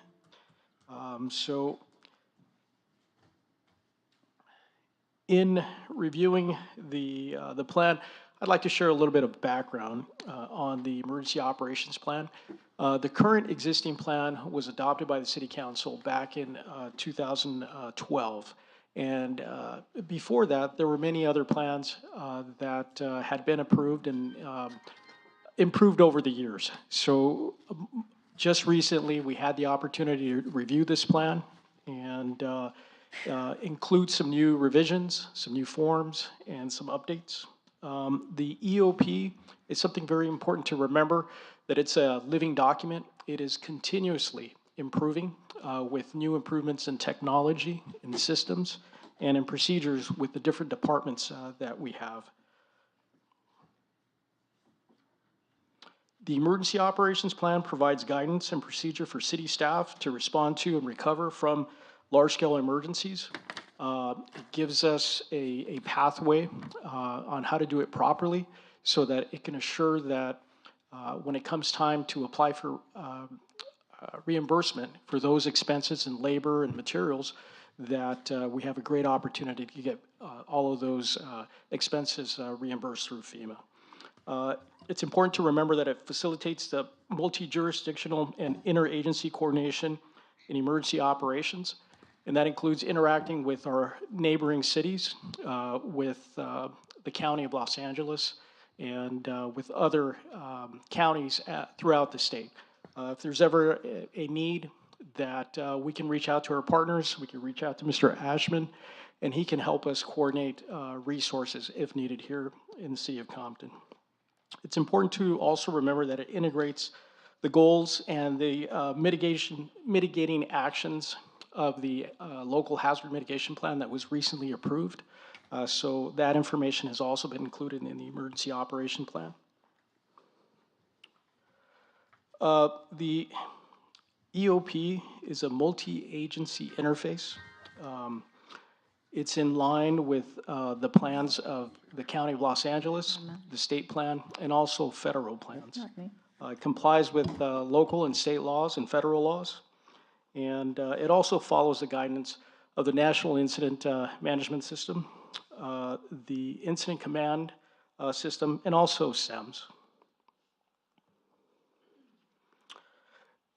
In reviewing the plan, I'd like to share a little bit of background on the emergency operations plan. The current existing plan was adopted by the City Council back in 2012. And before that, there were many other plans that had been approved and improved over the years. So just recently, we had the opportunity to review this plan and include some new revisions, some new forms, and some updates. The EOP is something very important to remember, that it's a living document. It is continuously improving with new improvements in technology, in systems, and in procedures with the different departments that we have. The Emergency Operations Plan provides guidance and procedure for city staff to respond to and recover from large-scale emergencies. It gives us a pathway on how to do it properly so that it can assure that when it comes time to apply for reimbursement for those expenses in labor and materials, that we have a great opportunity to get all of those expenses reimbursed through FEMA. It's important to remember that it facilitates the multi-jurisdictional and interagency coordination in emergency operations. And that includes interacting with our neighboring cities, with the County of Los Angeles, and with other counties throughout the state. If there's ever a need that we can reach out to our partners, we can reach out to Mr. Ashman, and he can help us coordinate resources if needed here in the city of Compton. It's important to also remember that it integrates the goals and the mitigating actions of the local hazard mitigation plan that was recently approved. So that information has also been included in the emergency operation plan. The EOP is a multi-agency interface. It's in line with the plans of the County of Los Angeles, the state plan, and also federal plans. It complies with local and state laws and federal laws. And it also follows the guidance of the National Incident Management System, the Incident Command System, and also SEMS.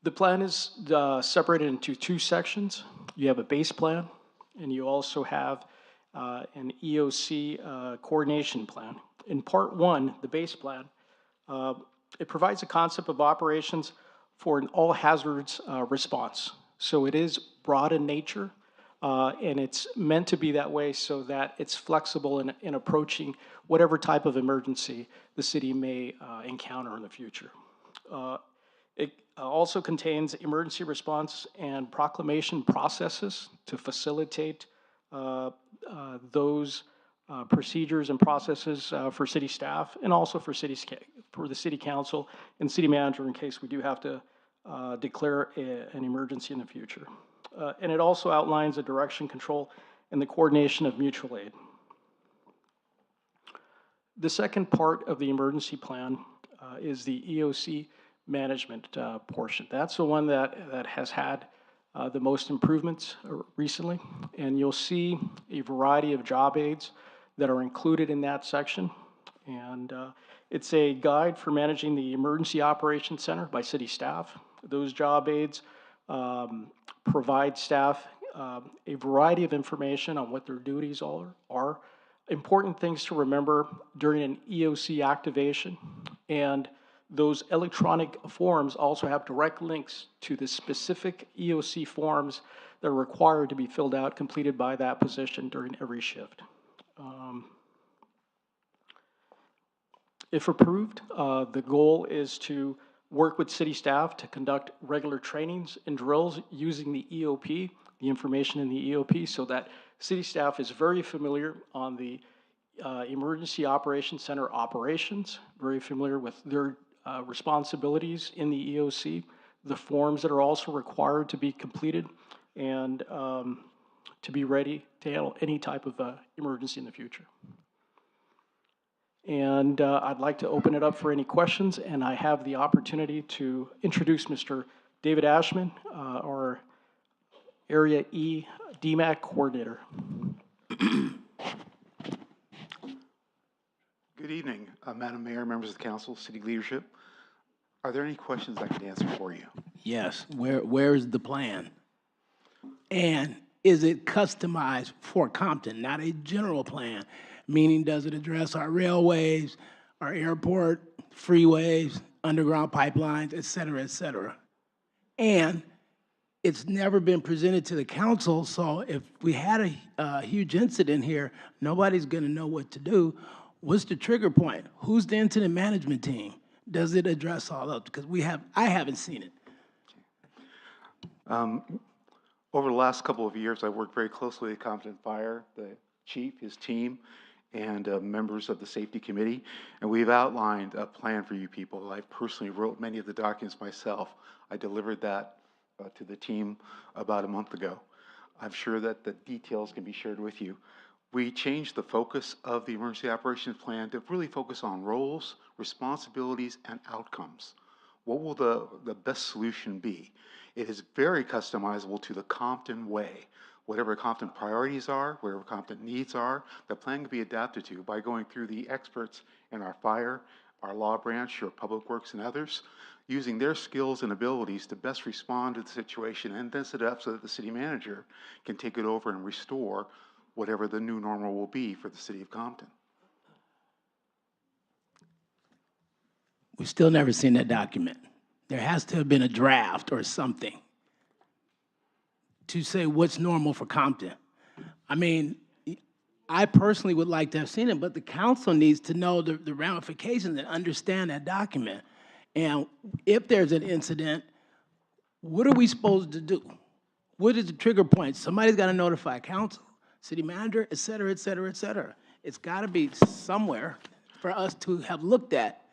The plan is separated into two sections. You have a base plan, and you also have an EOC coordination plan. In part one, the base plan, it provides a concept of operations for an all hazards response. So it is broad in nature, and it's meant to be that way so that it's flexible in approaching whatever type of emergency the city may encounter in the future. It also contains emergency response and proclamation processes to facilitate those procedures and processes for city staff and also for the city council and city manager in case we do have to declare an emergency in the future. And it also outlines the direction, control, and the coordination of mutual aid. The second part of the emergency plan is the EOC management portion. That's the one that has had the most improvements recently. And you'll see a variety of job aids that are included in that section. And it's a guide for managing the Emergency Operations Center by city staff. Those job aids provide staff a variety of information on what their duties are, important things to remember during an EOC activation, and those electronic forms also have direct links to the specific EOC forms that are required to be filled out, completed by that position during every shift. If approved, the goal is to work with city staff to conduct regular trainings and drills using the EOP, the information in the EOP, so that city staff is very familiar on the Emergency Operations Center operations, very familiar with their responsibilities in the EOC, the forms that are also required to be completed, and to be ready to handle any type of emergency in the future. And I'd like to open it up for any questions, and I have the opportunity to introduce Mr. David Ashman, our Area E DMAC Coordinator. Good evening, Madam Mayor, members of the council, city leadership. Are there any questions I can answer for you? Yes, where is the plan? And is it customized for Compton, not a general plan? Meaning, does it address our railways, our airport, freeways, underground pipelines, et cetera, et cetera? And it's never been presented to the council, so if we had a huge incident here, nobody's gonna know what to do. What's the trigger point? Who's the incident management team? Does it address all of it? Because I haven't seen it. Over the last couple of years, I worked very closely with Compton Fire, the chief, his team, and members of the safety committee, and we've outlined a plan for you people. I personally wrote many of the documents myself. I delivered that to the team about a month ago. I'm sure that the details can be shared with you. We changed the focus of the emergency operations plan to really focus on roles, responsibilities, and outcomes. What will the best solution be? It is very customizable to the Compton way. Whatever Compton priorities are, whatever Compton needs are, the plan can be adapted to by going through the experts in our fire, our law branch, our public works, and others, using their skills and abilities to best respond to the situation and then set it up so that the city manager can take it over and restore whatever the new normal will be for the city of Compton. We've still never seen that document. There has to have been a draft or something to say what's normal for Compton. I mean, I personally would like to have seen it, but the council needs to know the ramifications and understand that document. And if there's an incident, what are we supposed to do? What is the trigger point? Somebody's got to notify council, city manager, et cetera, et cetera, et cetera. It's got to be somewhere for us to have looked at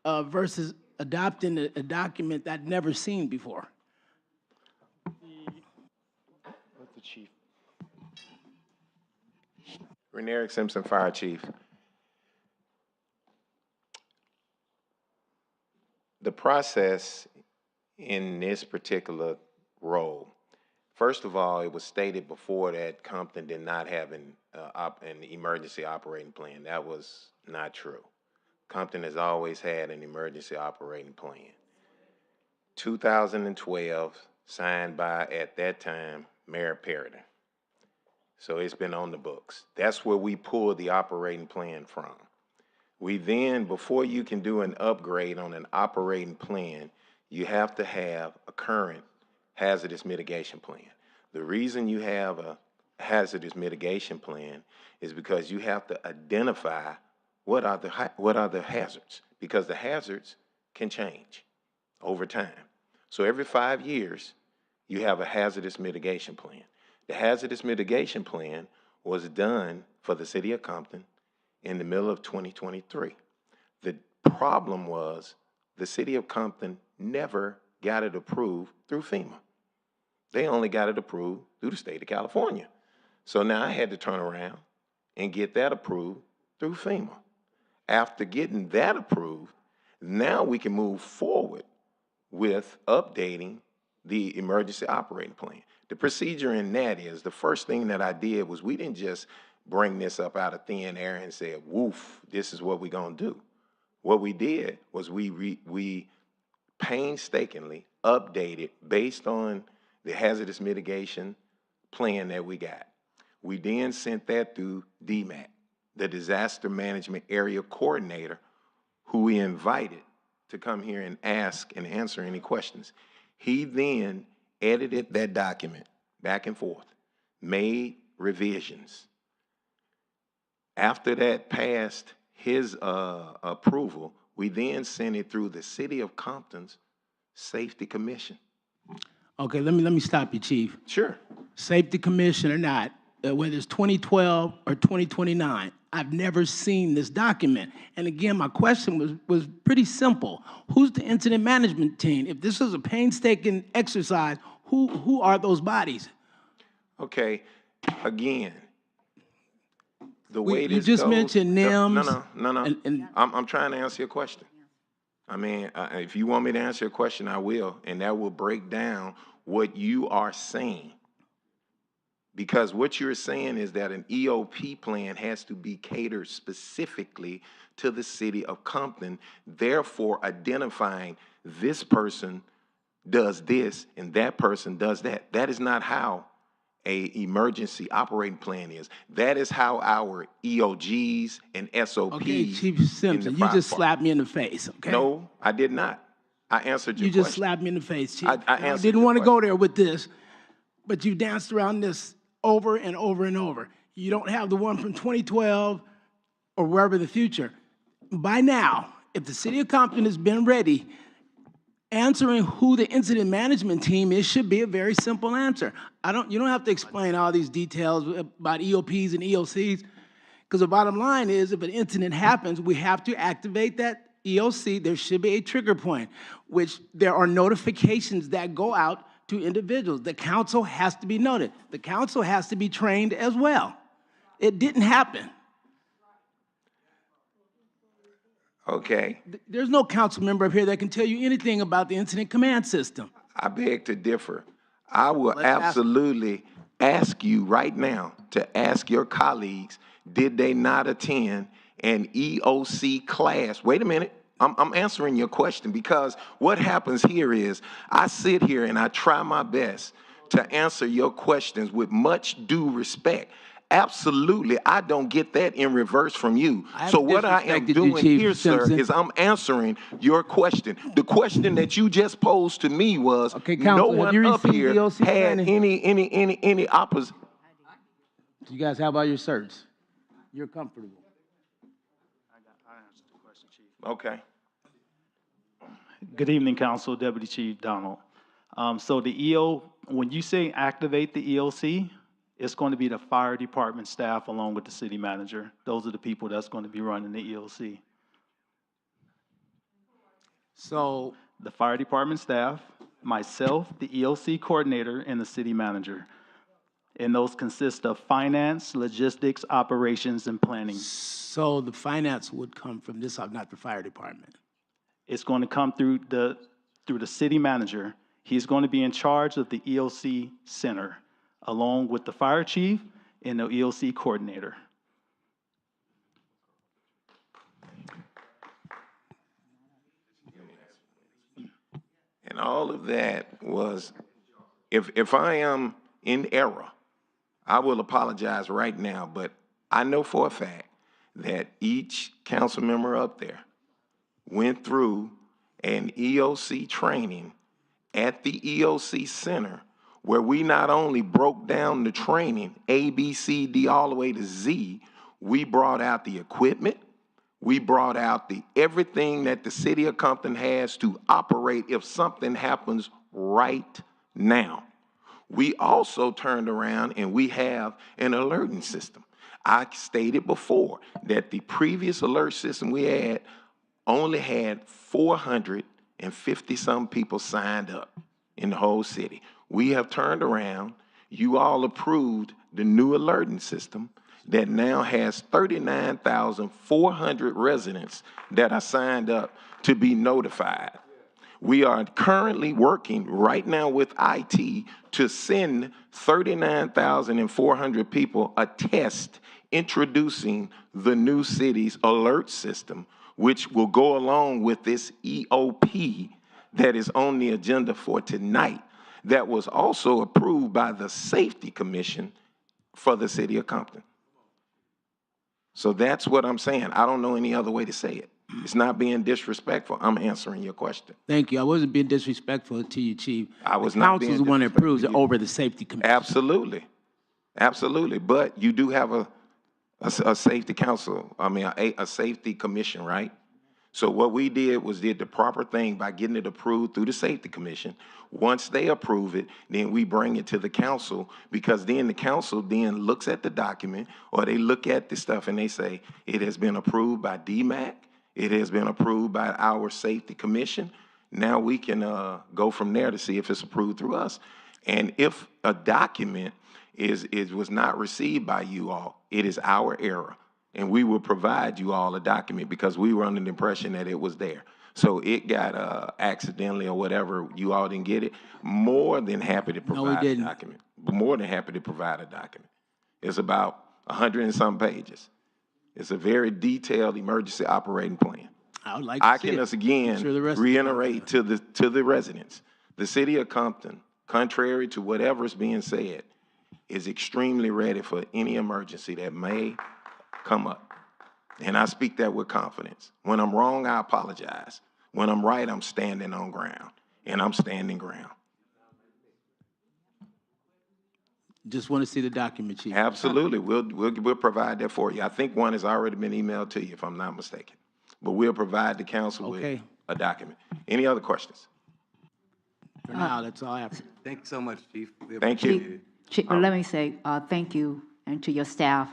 versus adopting a document that I'd never seen before. Let the chief. Renerick Simpson, Fire Chief. The process in this particular role, first of all, it was stated before that Compton did not have an emergency operating plan. That was not true. Compton has always had an emergency operating plan. 2012, signed by, at that time, Mayor Perry. So it's been on the books. That's where we pulled the operating plan from. We then, before you can do an upgrade on an operating plan, you have to have a current hazardous mitigation plan. The reason you have a hazardous mitigation plan is because you have to identify what are the hazards, because the hazards can change over time. So every 5 years, you have a hazardous mitigation plan. The hazardous mitigation plan was done for the city of Compton in the middle of 2023. The problem was the city of Compton never got it approved through FEMA. They only got it approved through the state of California. So now I had to turn around and get that approved through FEMA. After getting that approved, now we can move forward with updating the emergency operating plan. The procedure in that is, the first thing that I did was we didn't just bring this up out of thin air and say, woof, this is what we're gonna do. What we did was we painstakingly updated based on the hazardous mitigation plan that we got. We then sent that through DMAC, the Disaster Management Area Coordinator, who we invited to come here and ask and answer any questions. He then edited that document back and forth, made revisions. After that passed his approval, we then send it through the City of Compton's Safety Commission. Okay, let me stop you, Chief. Sure. Safety Commission or not, whether it's 2012 or 2029, I've never seen this document. And again, my question was pretty simple. Who's the incident management team? If this is a painstaking exercise, who are those bodies? Okay, again, the way this You just goes, mentioned NIMS. No. I'm trying to answer your question. I mean, if you want me to answer your question, I will, and that will break down what you are saying. Because what you're saying is that an EOP plan has to be catered specifically to the city of Compton, therefore identifying this person does this and that person does that. That is not how an emergency operating plan is. That is how our EOGs and SOPs. Okay, Chief Simpson, you just slapped me in the face, okay? No, I did not. I answered your You question. just slapped me in the face, Chief. I didn't want to go there with this, but you danced around this over and over and over. You don't have the one from 2012 or wherever the future. By now, if the city of Compton has been ready, answering who the incident management team is should be a very simple answer. You don't have to explain all these details about EOPs and EOCs, because the bottom line is if an incident happens, we have to activate that EOC. There should be a trigger point, which there are notifications that go out to individuals. The council has to be noted. The council has to be trained as well. It didn't happen. Okay. There's no council member up here that can tell you anything about the incident command system. I beg to differ. I will absolutely ask you right now to ask your colleagues, did they not attend an EOC class? Wait a minute. I'm answering your question, because what happens here is I sit here and I try my best to answer your questions with much due respect. Absolutely, I don't get that in reverse from you. So what I am doing here, sir, is I'm answering your question. The question that you just posed to me was, no one up here had any opposite. You guys have all your certs. You're comfortable. Okay. Good evening, Council, Deputy Chief Donald. So when you say activate the EOC, it's going to be the fire department staff along with the city manager. Those are the people that's going to be running the EOC. So the fire department staff, myself, the EOC coordinator, and the city manager. And those consist of finance, logistics, operations, and planning. So the finance would come from this, not the fire department. It's going to come through the city manager. He's going to be in charge of the EOC center, along with the fire chief and the EOC coordinator. And all of that was, if I am in error, I will apologize right now, but I know for a fact that each council member up there went through an EOC training at the EOC center, where we not only broke down the training, A, B, C, D, all the way to Z, we brought out the equipment, we brought out everything that the city of Compton has to operate if something happens right now. We also turned around and we have an alerting system. I stated before that the previous alert system we had only had 450-some people signed up in the whole city. We have turned around. You all approved the new alerting system that now has 39,400 residents that are signed up to be notified. We are currently working right now with IT to send 39,400 people a test introducing the new city's alert system, which will go along with this EOP that is on the agenda for tonight, that was also approved by the Safety Commission for the city of Compton. So that's what I'm saying. I don't know any other way to say it. It's not being disrespectful. I'm answering your question. Thank you. I wasn't being disrespectful to you, Chief. I was not being disrespectful. The council's the one that approves it over the Safety Commission. Absolutely. Absolutely. But you do have a safety council, a safety commission, right? So what we did was did the proper thing by getting it approved through the safety commission. Once they approve it, then we bring it to the council, because then the council then looks at the document, or they look at the stuff and they say, it has been approved by DMAC, it has been approved by our safety commission. Now we can go from there to see if it's approved through us. And if a document was not received by you all, it is our error. And we will provide you all a document, because we were under the impression that it was there. So it got accidentally or whatever, you all didn't get it. More than happy to provide a document. More than happy to provide a document. It's about 100 and some pages. It's a very detailed emergency operating plan. I would like to see it. Again, Sure the rest reiterate to the residents, the city of Compton, contrary to whatever is being said, is extremely ready for any emergency that may come up. And I speak that with confidence. When I'm wrong, I apologize. When I'm right, I'm standing on ground, and I'm standing ground. Just want to see the document, Chief. Absolutely, we'll provide that for you. I think one has already been emailed to you, if I'm not mistaken. But we'll provide the council with a document. Any other questions? For now, that's all I have. Thank you so much, Chief. Thank you. Chief, let me say thank you, and to your staff,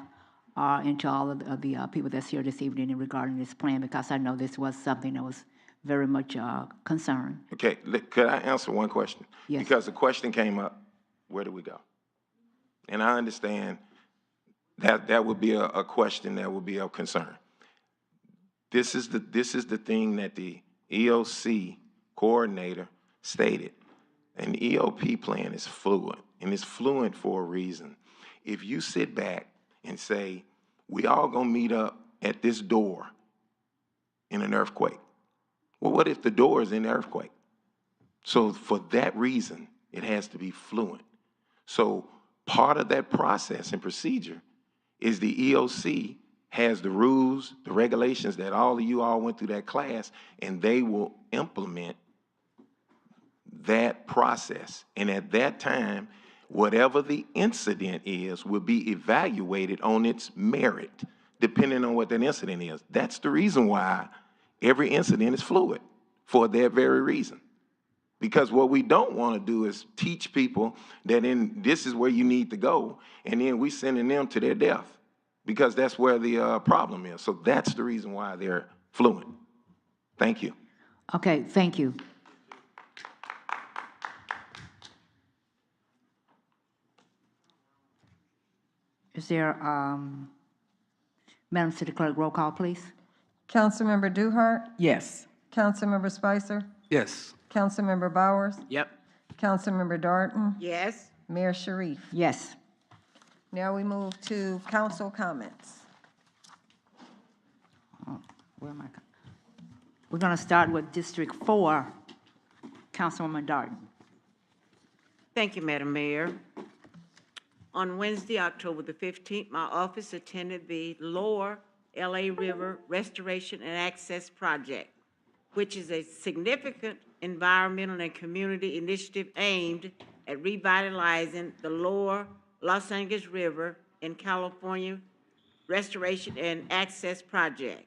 and to all of the people that's here this evening regarding this plan, because I know this was something that was very much concerned. Okay, could I answer one question? Yes. Because the question came up, where do we go? And I understand that would be a question that would be of concern. This is the thing that the EOC coordinator stated. An EOP plan is fluent, and it's fluent for a reason. If you sit back and say, we all gonna meet up at this door in an earthquake. Well, what if the door is in the earthquake? So for that reason, it has to be fluent. So part of that process and procedure is the EOC has the rules, the regulations that all of you all went through that class, and they will implement that process. And at that time, whatever the incident is will be evaluated on its merit, depending on what that incident is. That's the reason why every incident is fluid, for that very reason. Because what we don't want to do is teach people that this is where you need to go, and then we sending them to their death, because that's where the problem is. So that's the reason why they're fluent. Thank you. Okay, thank you. Is there, Madam City Clerk, roll call, please? Councilmember Duhart? Yes. Councilmember Spicer? Yes. Councilmember Bowers? Yep. Councilmember Darton? Yes. Mayor Sharif? Yes. Now we move to council comments. Where am I? We're going to start with District 4, Councilwoman Darton. Thank you, Madam Mayor. On Wednesday, October the 15th, my office attended the Lower LA River Restoration and Access Project, which is a significant environmental and community initiative aimed at revitalizing the Lower Los Angeles River in California Restoration and Access Project.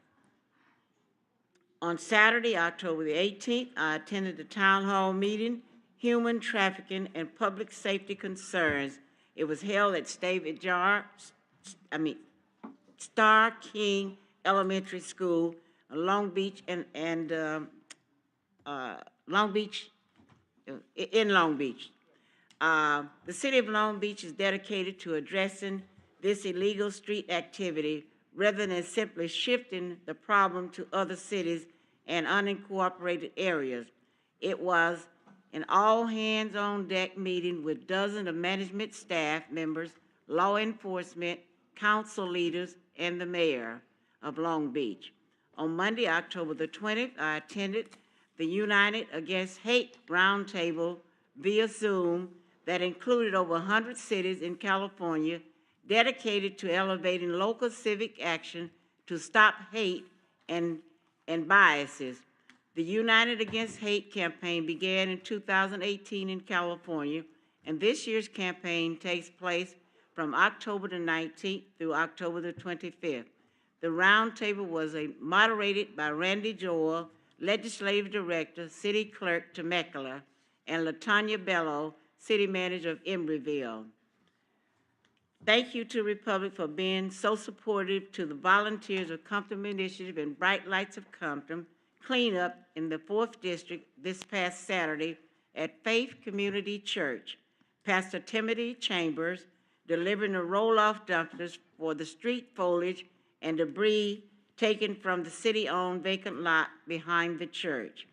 On Saturday, October the 18th, I attended the town hall meeting, Human Trafficking and Public Safety Concerns. It was held at Star King Elementary School, Long Beach in Long Beach. The city of Long Beach is dedicated to addressing this illegal street activity rather than simply shifting the problem to other cities and unincorporated areas. It was an all-hands-on-deck meeting with dozens of management staff members, law enforcement, council leaders, and the mayor of Long Beach. On Monday, October the 20th, I attended the United Against Hate Roundtable via Zoom that included over 100 cities in California dedicated to elevating local civic action to stop hate and biases. The United Against Hate campaign began in 2018 in California, and this year's campaign takes place from October the 19th through October the 25th. The roundtable was moderated by Randy Joel, Legislative Director, City Clerk Temecula, and LaTanya Bello, City Manager of Emeryville. Thank you to Republic for being so supportive to the volunteers of Compton Initiative and Bright Lights of Compton cleanup in the 4th District this past Saturday at Faith Community Church. Pastor Timothy Chambers delivering the roll-off dumpsters for the street foliage and debris taken from the city-owned vacant lot behind the church.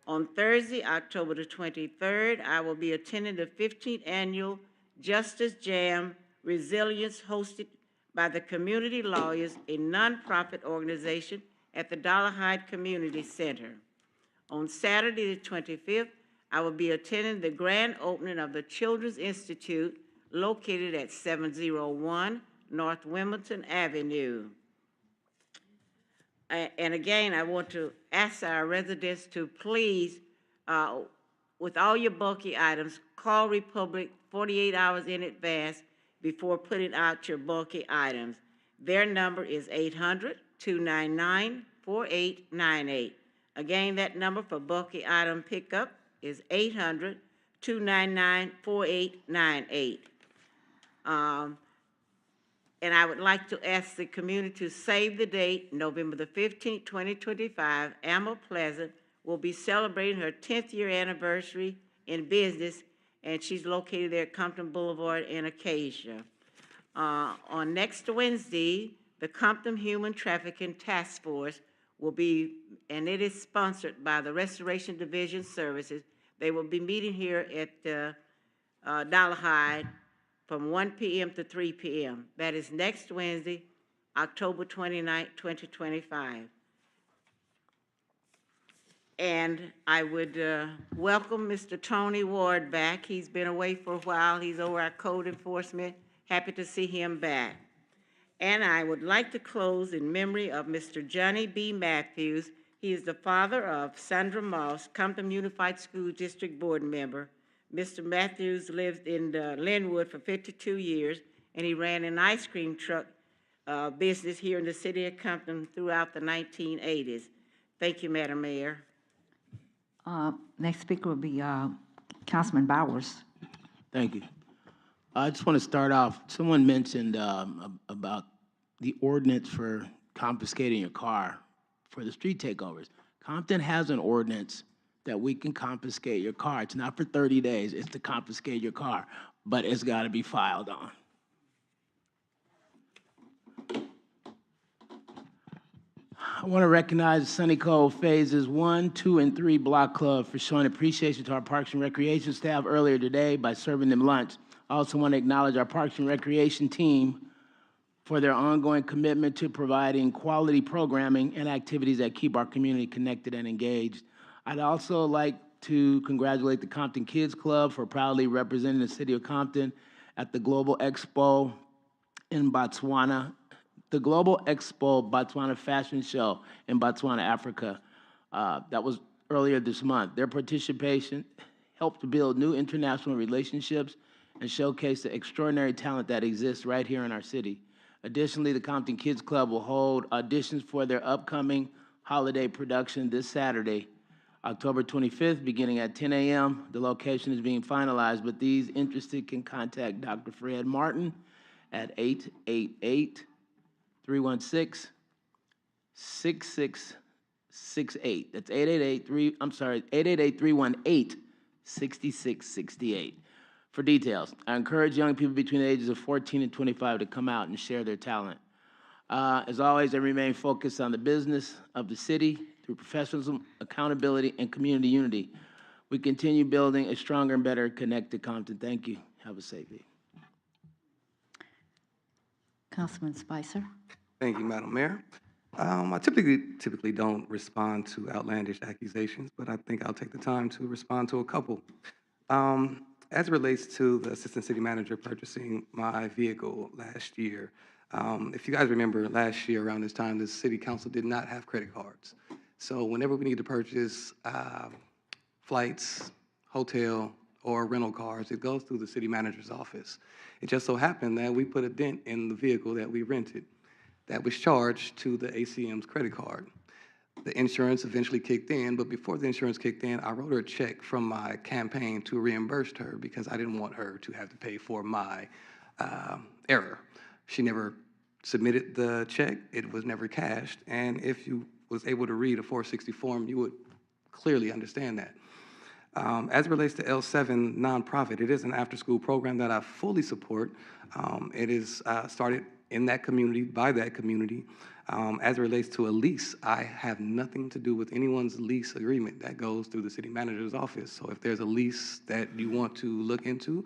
On Thursday, October the 23rd, I will be attending the 15th Annual Justice Jam Resilience hosted by the Community Lawyers, a nonprofit organization at the Dollarhide Community Center. On Saturday the 25th, I will be attending the grand opening of the Children's Institute located at 701 North Wilmington Avenue. And again, I want to ask our residents to please, with all your bulky items, call Republic 48 hours in advance before putting out your bulky items. Their number is 800-299-4898. Again, that number for bulky item pickup is 800-299-4898. And I would like to ask the community to save the date, November the 15th, 2025. Alma Pleasant will be celebrating her 10th year anniversary in business, and she's located there at Compton Boulevard in Acacia. On next Wednesday, the Compton Human Trafficking Task Force will be, and it is sponsored by the Restoration Division Services. They will be meeting here at Dollarhide from 1 p.m. to 3 p.m. That is next Wednesday, October 29, 2025. And I would welcome Mr. Tony Ward back. He's been away for a while. He's over our code enforcement. Happy to see him back. And I would like to close in memory of Mr. Johnny B. Matthews. He is the father of Sandra Moss, Compton Unified School District Board member. Mr. Matthews lived in Linwood for 52 years, and he ran an ice cream truck business here in the city of Compton throughout the 1980s. Thank you, Madam Mayor. Next speaker will be Councilman Bowers. Thank you. I just want to start off. Someone mentioned about the ordinance for confiscating your car for the street takeovers. Compton has an ordinance that we can confiscate your car. It's not for 30 days, it's to confiscate your car, but it's got to be filed on. I want to recognize Sunny Cove Phases 1, 2, and 3 Block Club for showing appreciation to our Parks and Recreation staff earlier today by serving them lunch. I also want to acknowledge our Parks and Recreation team for their ongoing commitment to providing quality programming and activities that keep our community connected and engaged. I'd also like to congratulate the Compton Kids Club for proudly representing the city of Compton at the Global Expo in Botswana, the Global Expo Botswana Fashion Show in Botswana, Africa. That was earlier this month. Their participation helped to build new international relationships and showcase the extraordinary talent that exists right here in our city. Additionally, the Compton Kids Club will hold auditions for their upcoming holiday production this Saturday, October 25th, beginning at 10 a.m. The location is being finalized, but these interested can contact Dr. Fred Martin at 888-316-6668. That's 888-318-6668 for details. I encourage young people between the ages of 14 and 25 to come out and share their talent. As always, I remain focused on the business of the city through professionalism, accountability, and community unity. We continue building a stronger and better connected Compton. Thank you. Have a safe day. Councilman Spicer. Thank you, Madam Mayor. I typically don't respond to outlandish accusations, but I think I'll take the time to respond to a couple. As it relates to the assistant city manager purchasing my vehicle last year, if you guys remember last year around this time, the city council did not have credit cards. So whenever we need to purchase flights, hotel, or rental cars. It goes through the city manager's office. It just so happened that we put a dent in the vehicle that we rented that was charged to the ACM's credit card. The insurance eventually kicked in, but before the insurance kicked in, I wrote her a check from my campaign to reimburse her because I didn't want her to have to pay for my error. She never submitted the check. It was never cashed. And if you was able to read a 460 form, you would clearly understand that. As it relates to L7 nonprofit, it is an after-school program that I fully support. It is started in that community, by that community. As it relates to a lease, I have nothing to do with anyone's lease agreement. That goes through the city manager's office. So if there's a lease that you want to look into,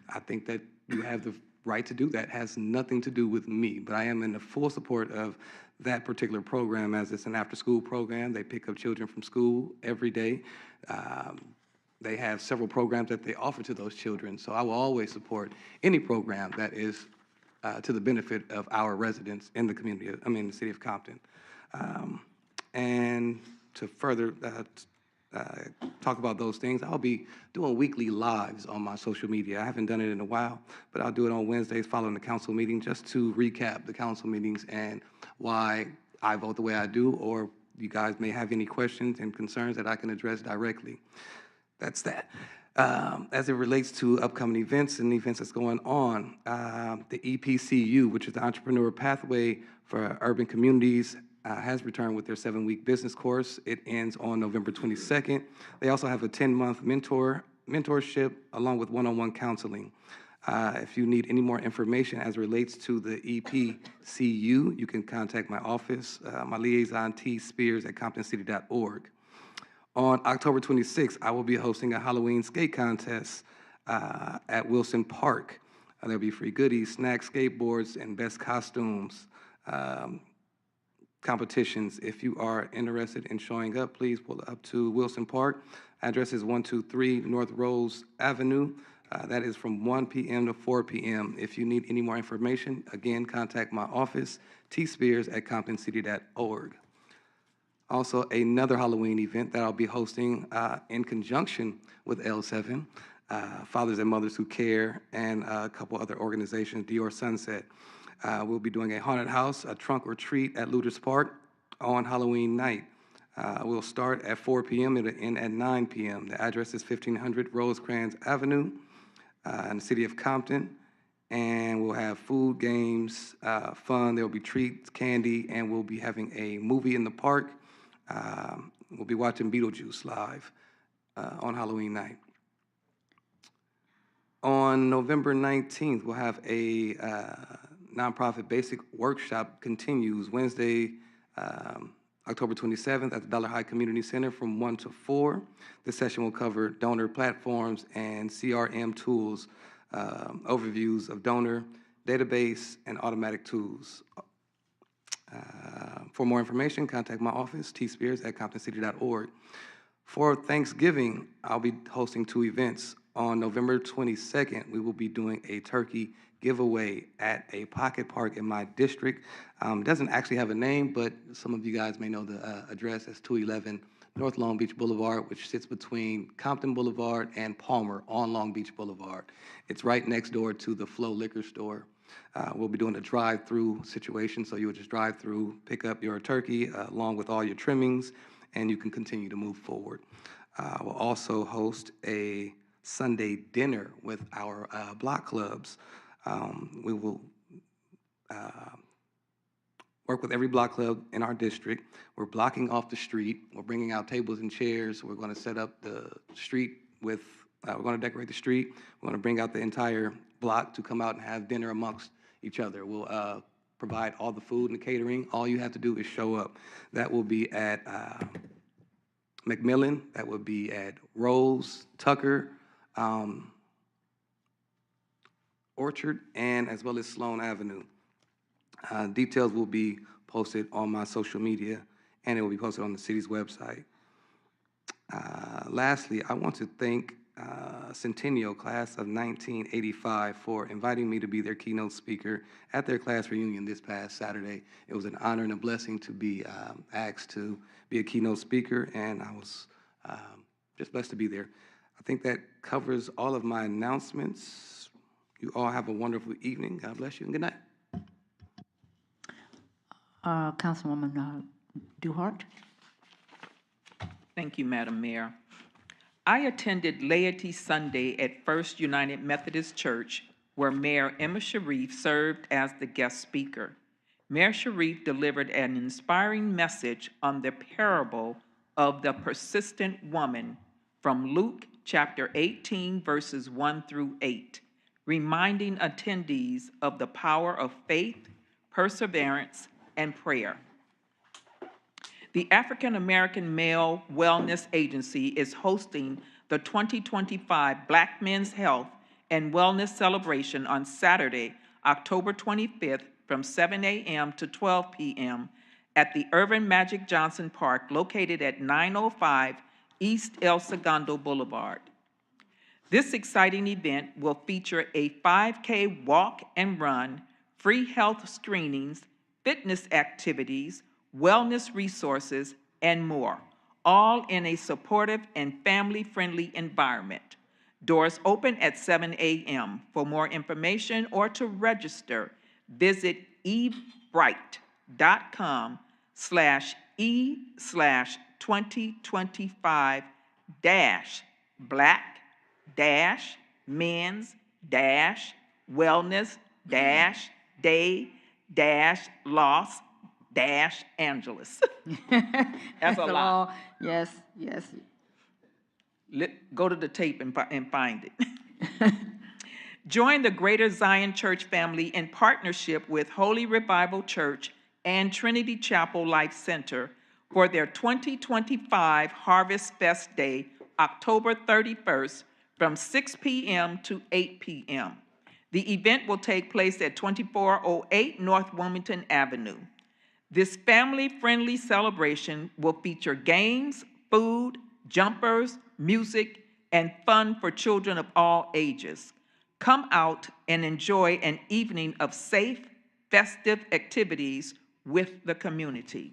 I think that you have the right to do that. It has nothing to do with me, but I am in the full support of that particular program as it's an after-school program. They pick up children from school every day. They have several programs that they offer to those children. So I will always support any program that is to the benefit of our residents in the community, the city of Compton. And to further talk about those things, I'll be doing weekly lives on my social media. I haven't done it in a while, but I'll do it on Wednesdays following the council meeting just to recap the council meetings and why I vote the way I do, or you guys may have any questions and concerns that I can address directly. That's that. As it relates to upcoming events and events that's going on, the EPCU, which is the Entrepreneur Pathway for Urban Communities, has returned with their 7-week business course. It ends on November 22nd. They also have a 10-month mentorship along with one-on-one counseling. If you need any more information as it relates to the EPCU, you can contact my office, my liaison, T. Spears at ComptonCity.org. On October 26th, I will be hosting a Halloween skate contest at Wilson Park. There'll be free goodies, snacks, skateboards, and best costumes competitions. If you are interested in showing up, please pull up to Wilson Park. Address is 123 North Rose Avenue. That is from 1 p.m. to 4 p.m. If you need any more information, again, contact my office, T. Spears at ComptonCity.org. Also, another Halloween event that I'll be hosting in conjunction with L7, Fathers and Mothers Who Care, and a couple other organizations, Dior Sunset. We'll be doing a haunted house, a trunk or treat at Luthers Park on Halloween night. We'll start at 4 p.m. and end at 9 p.m. The address is 1500 Rosecrans Avenue in the city of Compton. And we'll have food, games, fun. There'll be treats, candy, and we'll be having a movie in the park. We'll be watching Beetlejuice live on Halloween night. On November 19th, we'll have a nonprofit basic workshop continues Wednesday, October 27th at the Dollar High Community Center from 1 to 4. This session will cover donor platforms and CRM tools, overviews of donor database and automatic tools. For more information, contact my office, T. Spears at ComptonCity.org. For Thanksgiving, I'll be hosting 2 events. On November 22nd, we will be doing a turkey giveaway at a pocket park in my district. It doesn't actually have a name, but some of you guys may know the address as 211 North Long Beach Boulevard, which sits between Compton Boulevard and Palmer on Long Beach Boulevard. It's right next door to the Flow Liquor Store. We'll be doing a drive-through situation, so you would just drive through, pick up your turkey along with all your trimmings, and you can continue to move forward. We'll also host a Sunday dinner with our block clubs. We will work with every block club in our district. We're blocking off the street. We're bringing out tables and chairs. We're going to set up the street with, we're going to decorate the street. We're going to bring out the entire block to come out and have dinner amongst each other. We'll provide all the food and catering. All you have to do is show up. That will be at McMillan. That will be at Rose, Tucker, Orchard, and as well as Sloan Avenue. Details will be posted on my social media, and it will be posted on the city's website. Lastly, I want to thank Centennial Class of 1985 for inviting me to be their keynote speaker at their class reunion this past Saturday. It was an honor and a blessing to be asked to be a keynote speaker, and I was just blessed to be there. I think that covers all of my announcements. You all have a wonderful evening. God bless you and good night. Councilwoman Duhart? Thank you, Madam Mayor. I attended Laity Sunday at First United Methodist Church, where Mayor Emma Sharif served as the guest speaker. Mayor Sharif delivered an inspiring message on the parable of the persistent woman from Luke chapter 18, verses 1 through 8, reminding attendees of the power of faith, perseverance, and prayer. The African American Male Wellness Agency is hosting the 2025 Black Men's Health and Wellness Celebration on Saturday, October 25th from 7 a.m. to 12 p.m. at the Irvin Magic Johnson Park located at 905 East El Segundo Boulevard. This exciting event will feature a 5K walk and run, free health screenings, fitness activities, wellness resources, and more, all in a supportive and family-friendly environment. Doors open at 7 a.m. For more information or to register, visit eventbrite.com/e/2025-black-men's-wellness-Los-Angeles. That's a lot. Yes, yes. Go to the tape and find it. Join the Greater Zion Church family in partnership with Holy Revival Church and Trinity Chapel Life Center for their 2025 Harvest Fest Day, October 31st, from 6 p.m. to 8 p.m. The event will take place at 2408 North Wilmington Avenue. This family-friendly celebration will feature games, food, jumpers, music, and fun for children of all ages. Come out and enjoy an evening of safe, festive activities with the community.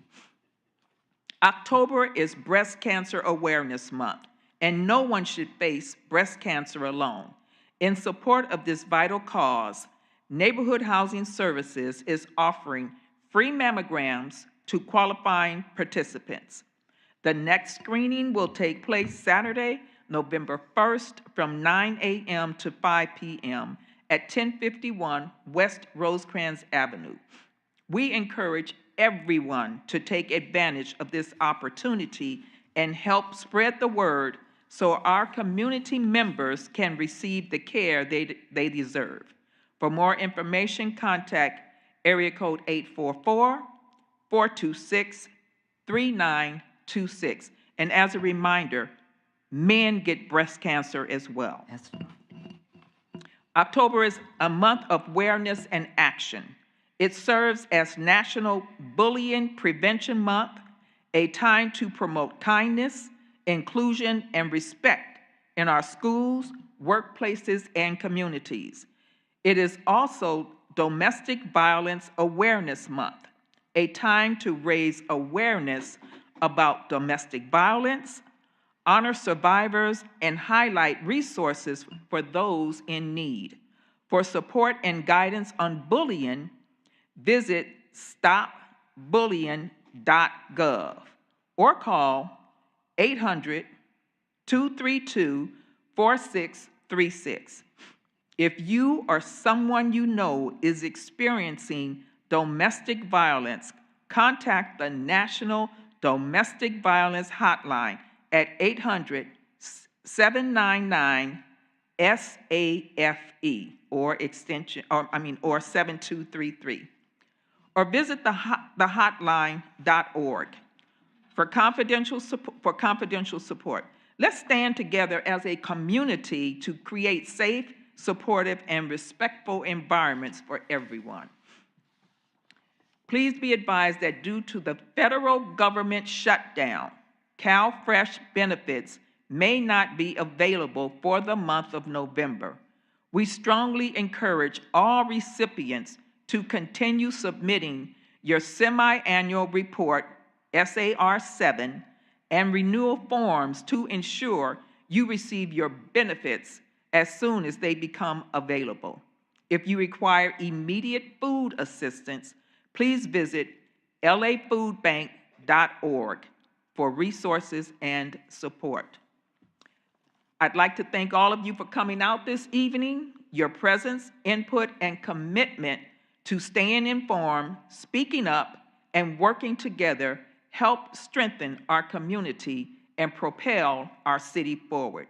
October is Breast Cancer Awareness Month, and no one should face breast cancer alone. In support of this vital cause, Neighborhood Housing Services is offering free mammograms to qualifying participants. The next screening will take place Saturday, November 1st from 9 a.m. to 5 p.m. at 1051 West Rosecrans Avenue. We encourage everyone to take advantage of this opportunity and help spread the word so our community members can receive the care they deserve. For more information, contact area code 844-426-3926. And as a reminder, men get breast cancer as well. That's right. October is a month of awareness and action. It serves as National Bullying Prevention Month, a time to promote kindness, inclusion, and respect in our schools, workplaces, and communities. It is also Domestic Violence Awareness Month, a time to raise awareness about domestic violence, honor survivors, and highlight resources for those in need. For support and guidance on bullying, visit stopbullying.gov or call 800-232-4636. If you or someone you know is experiencing domestic violence, contact the National Domestic Violence Hotline at 800-799-SAFE or 7233, or visit the hotline.org for confidential support. Let's stand together as a community to create safe, supportive, and respectful environments for everyone. Please be advised that due to the federal government shutdown, CalFresh benefits may not be available for the month of November. We strongly encourage all recipients to continue submitting your semi-annual report, SAR 7, and renewal forms to ensure you receive your benefits as soon as they become available. If you require immediate food assistance, please visit lafoodbank.org for resources and support. I'd like to thank all of you for coming out this evening. Your presence, input, and commitment to staying informed, speaking up, and working together help strengthen our community and propel our city forward.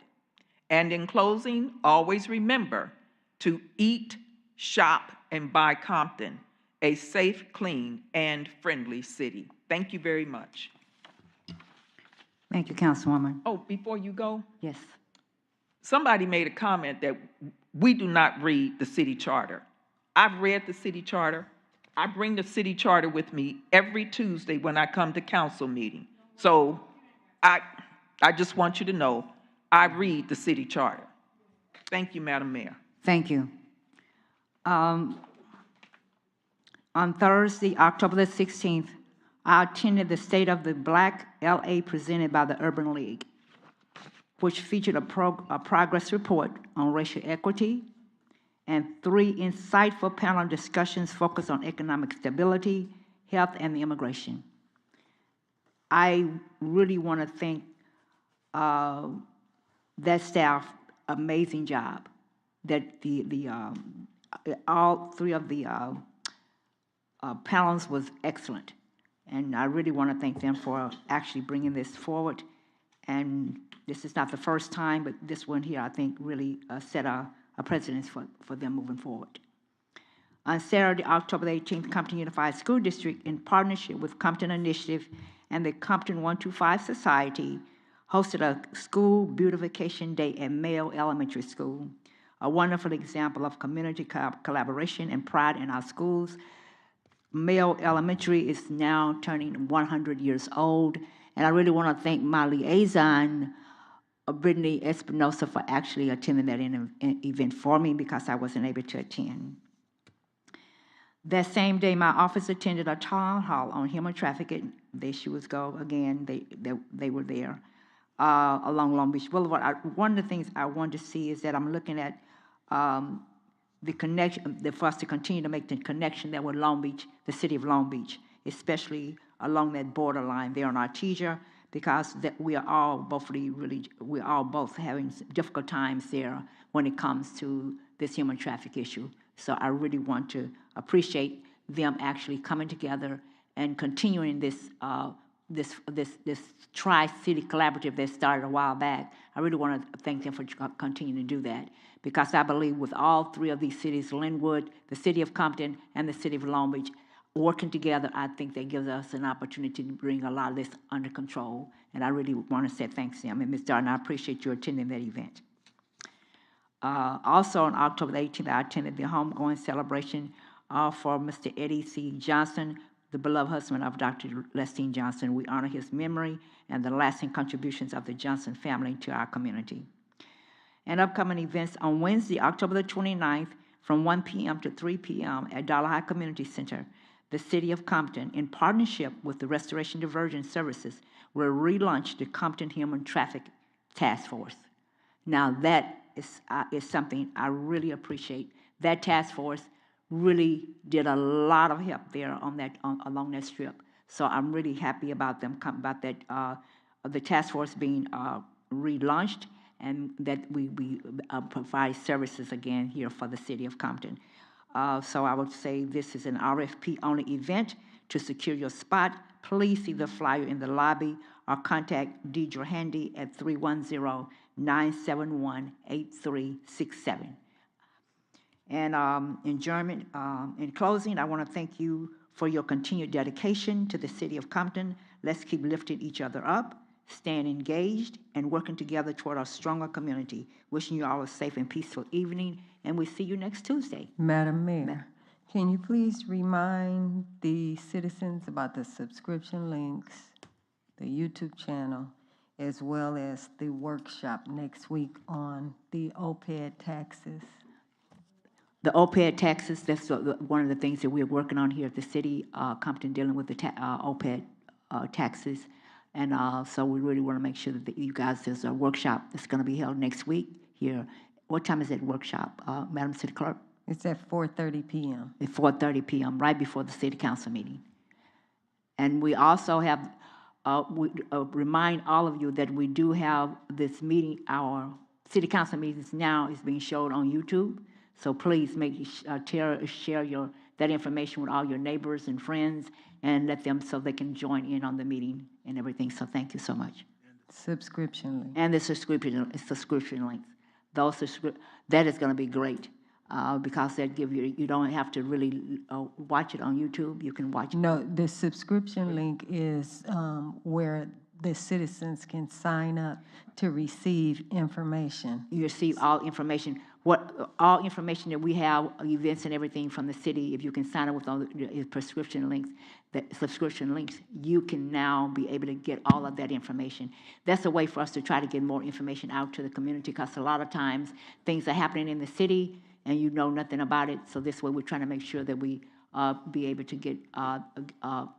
And in closing, always remember to eat, shop, and buy Compton, a safe, clean, and friendly city. Thank you very much. Thank you, Councilwoman. Oh, before you go, Yes. somebody made a comment that we do not read the city charter. I've read the city charter. I bring the city charter with me every Tuesday when I come to council meeting. So I just want you to know I read the city charter. Thank you, Madam Mayor. Thank you. On Thursday, October the 16th, I attended the State of the Black LA presented by the Urban League, which featured a progress report on racial equity and 3 insightful panel discussions focused on economic stability, health, and immigration. I really want to thank that staff, amazing job. That all 3 of the panels was excellent. And I really want to thank them for actually bringing this forward. And this is not the first time, but this one here, I think, really set a precedence for them moving forward. On Saturday, October the 18th, Compton Unified School District, in partnership with Compton Initiative and the Compton 125 Society, hosted a school beautification day at Mayo Elementary School, a wonderful example of community collaboration and pride in our schools. Mayo Elementary is now turning 100 years old, and I really want to thank my liaison, Brittany Espinosa, for actually attending that event for me because I wasn't able to attend. That same day, my office attended a town hall on human trafficking. There she was go again. They were there along Long Beach Boulevard. One of the things I wanted to see is that I'm looking at the connection, for us to continue to make the connection there with Long Beach, the city of Long Beach, especially along that borderline there on Artesia, because that we are all both having difficult times there when it comes to this human traffic issue. So I really want to appreciate them actually coming together and continuing this tri-city collaborative that started a while back. I really want to thank them for continuing to do that, because I believe with all 3 of these cities, Linwood, the city of Compton, and the city of Long Beach, working together, I think that gives us an opportunity to bring a lot of this under control. And I really want to say thanks to them. And Ms. Darden, I appreciate you attending that event. Also on October the 18th, I attended the homegoing celebration for Mr. Eddie C. Johnson, the beloved husband of Dr. Lestine Johnson. We honor his memory and the lasting contributions of the Johnson family to our community. And upcoming events on Wednesday, October the 29th, from 1 p.m. to 3 p.m. at Dollar High Community Center, the City of Compton, in partnership with the Restoration Diversion Services, will relaunch the Compton Human Traffic Task Force. Now that is something I really appreciate. That task force really did a lot of help there along that strip. So I'm really happy about them the task force being relaunched, and that we provide services again here for the city of Compton. So I would say this is an RFP-only event. To secure your spot, please see the flyer in the lobby or contact Deidre Handy at 310-971-8367. And in closing, I want to thank you for your continued dedication to the city of Compton. Let's keep lifting each other up, staying engaged, and working together toward a stronger community. Wishing you all a safe and peaceful evening, and we'll see you next Tuesday. Madam Mayor, can you please remind the citizens about the subscription links, the YouTube channel, as well as the workshop next week on the OPED taxes? The OPED taxes, that's one of the things that we're working on here at the city, Compton, dealing with the OPED taxes. And so we really want to make sure that you guys, there's a workshop that's going to be held next week here. What time is that workshop, Madam City Clerk? It's at 4:30 p.m. At 4:30 p.m., right before the City Council meeting. And we also have, remind all of you that we do have this meeting, our City Council meetings now is being showed on YouTube. So please share that information with all your neighbors and friends and let them so they can join in on the meeting and everything. So thank you so much. Subscription link. And the subscription links. That is going to be great because that give you don't have to really watch it on YouTube. You can watch it. No, the subscription link is where the citizens can sign up to receive information. You receive all information. All information that we have, events and everything from the city. If you can sign up with all the subscription links, you can now be able to get all of that information. That's a way for us to try to get more information out to the community because a lot of times things are happening in the city and you know nothing about it. So this way we're trying to make sure that we be able to get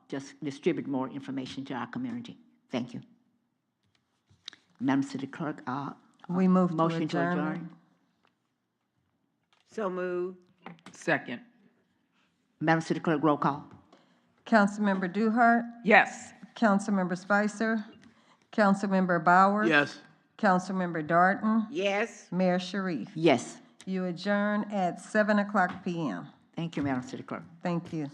just distribute more information to our community. Thank you. Madam City Clerk, we move to motion to adjournment. adjourn. So moved. Second. Madam City Clerk, roll call. Councilmember Duhart, Yes. Councilmember Spicer, Councilmember Bauer. Yes. Councilmember Darden, Yes. Mayor Sharif. Yes. You adjourn at 7:00 p.m. Thank you, Madam City Clerk. Thank you.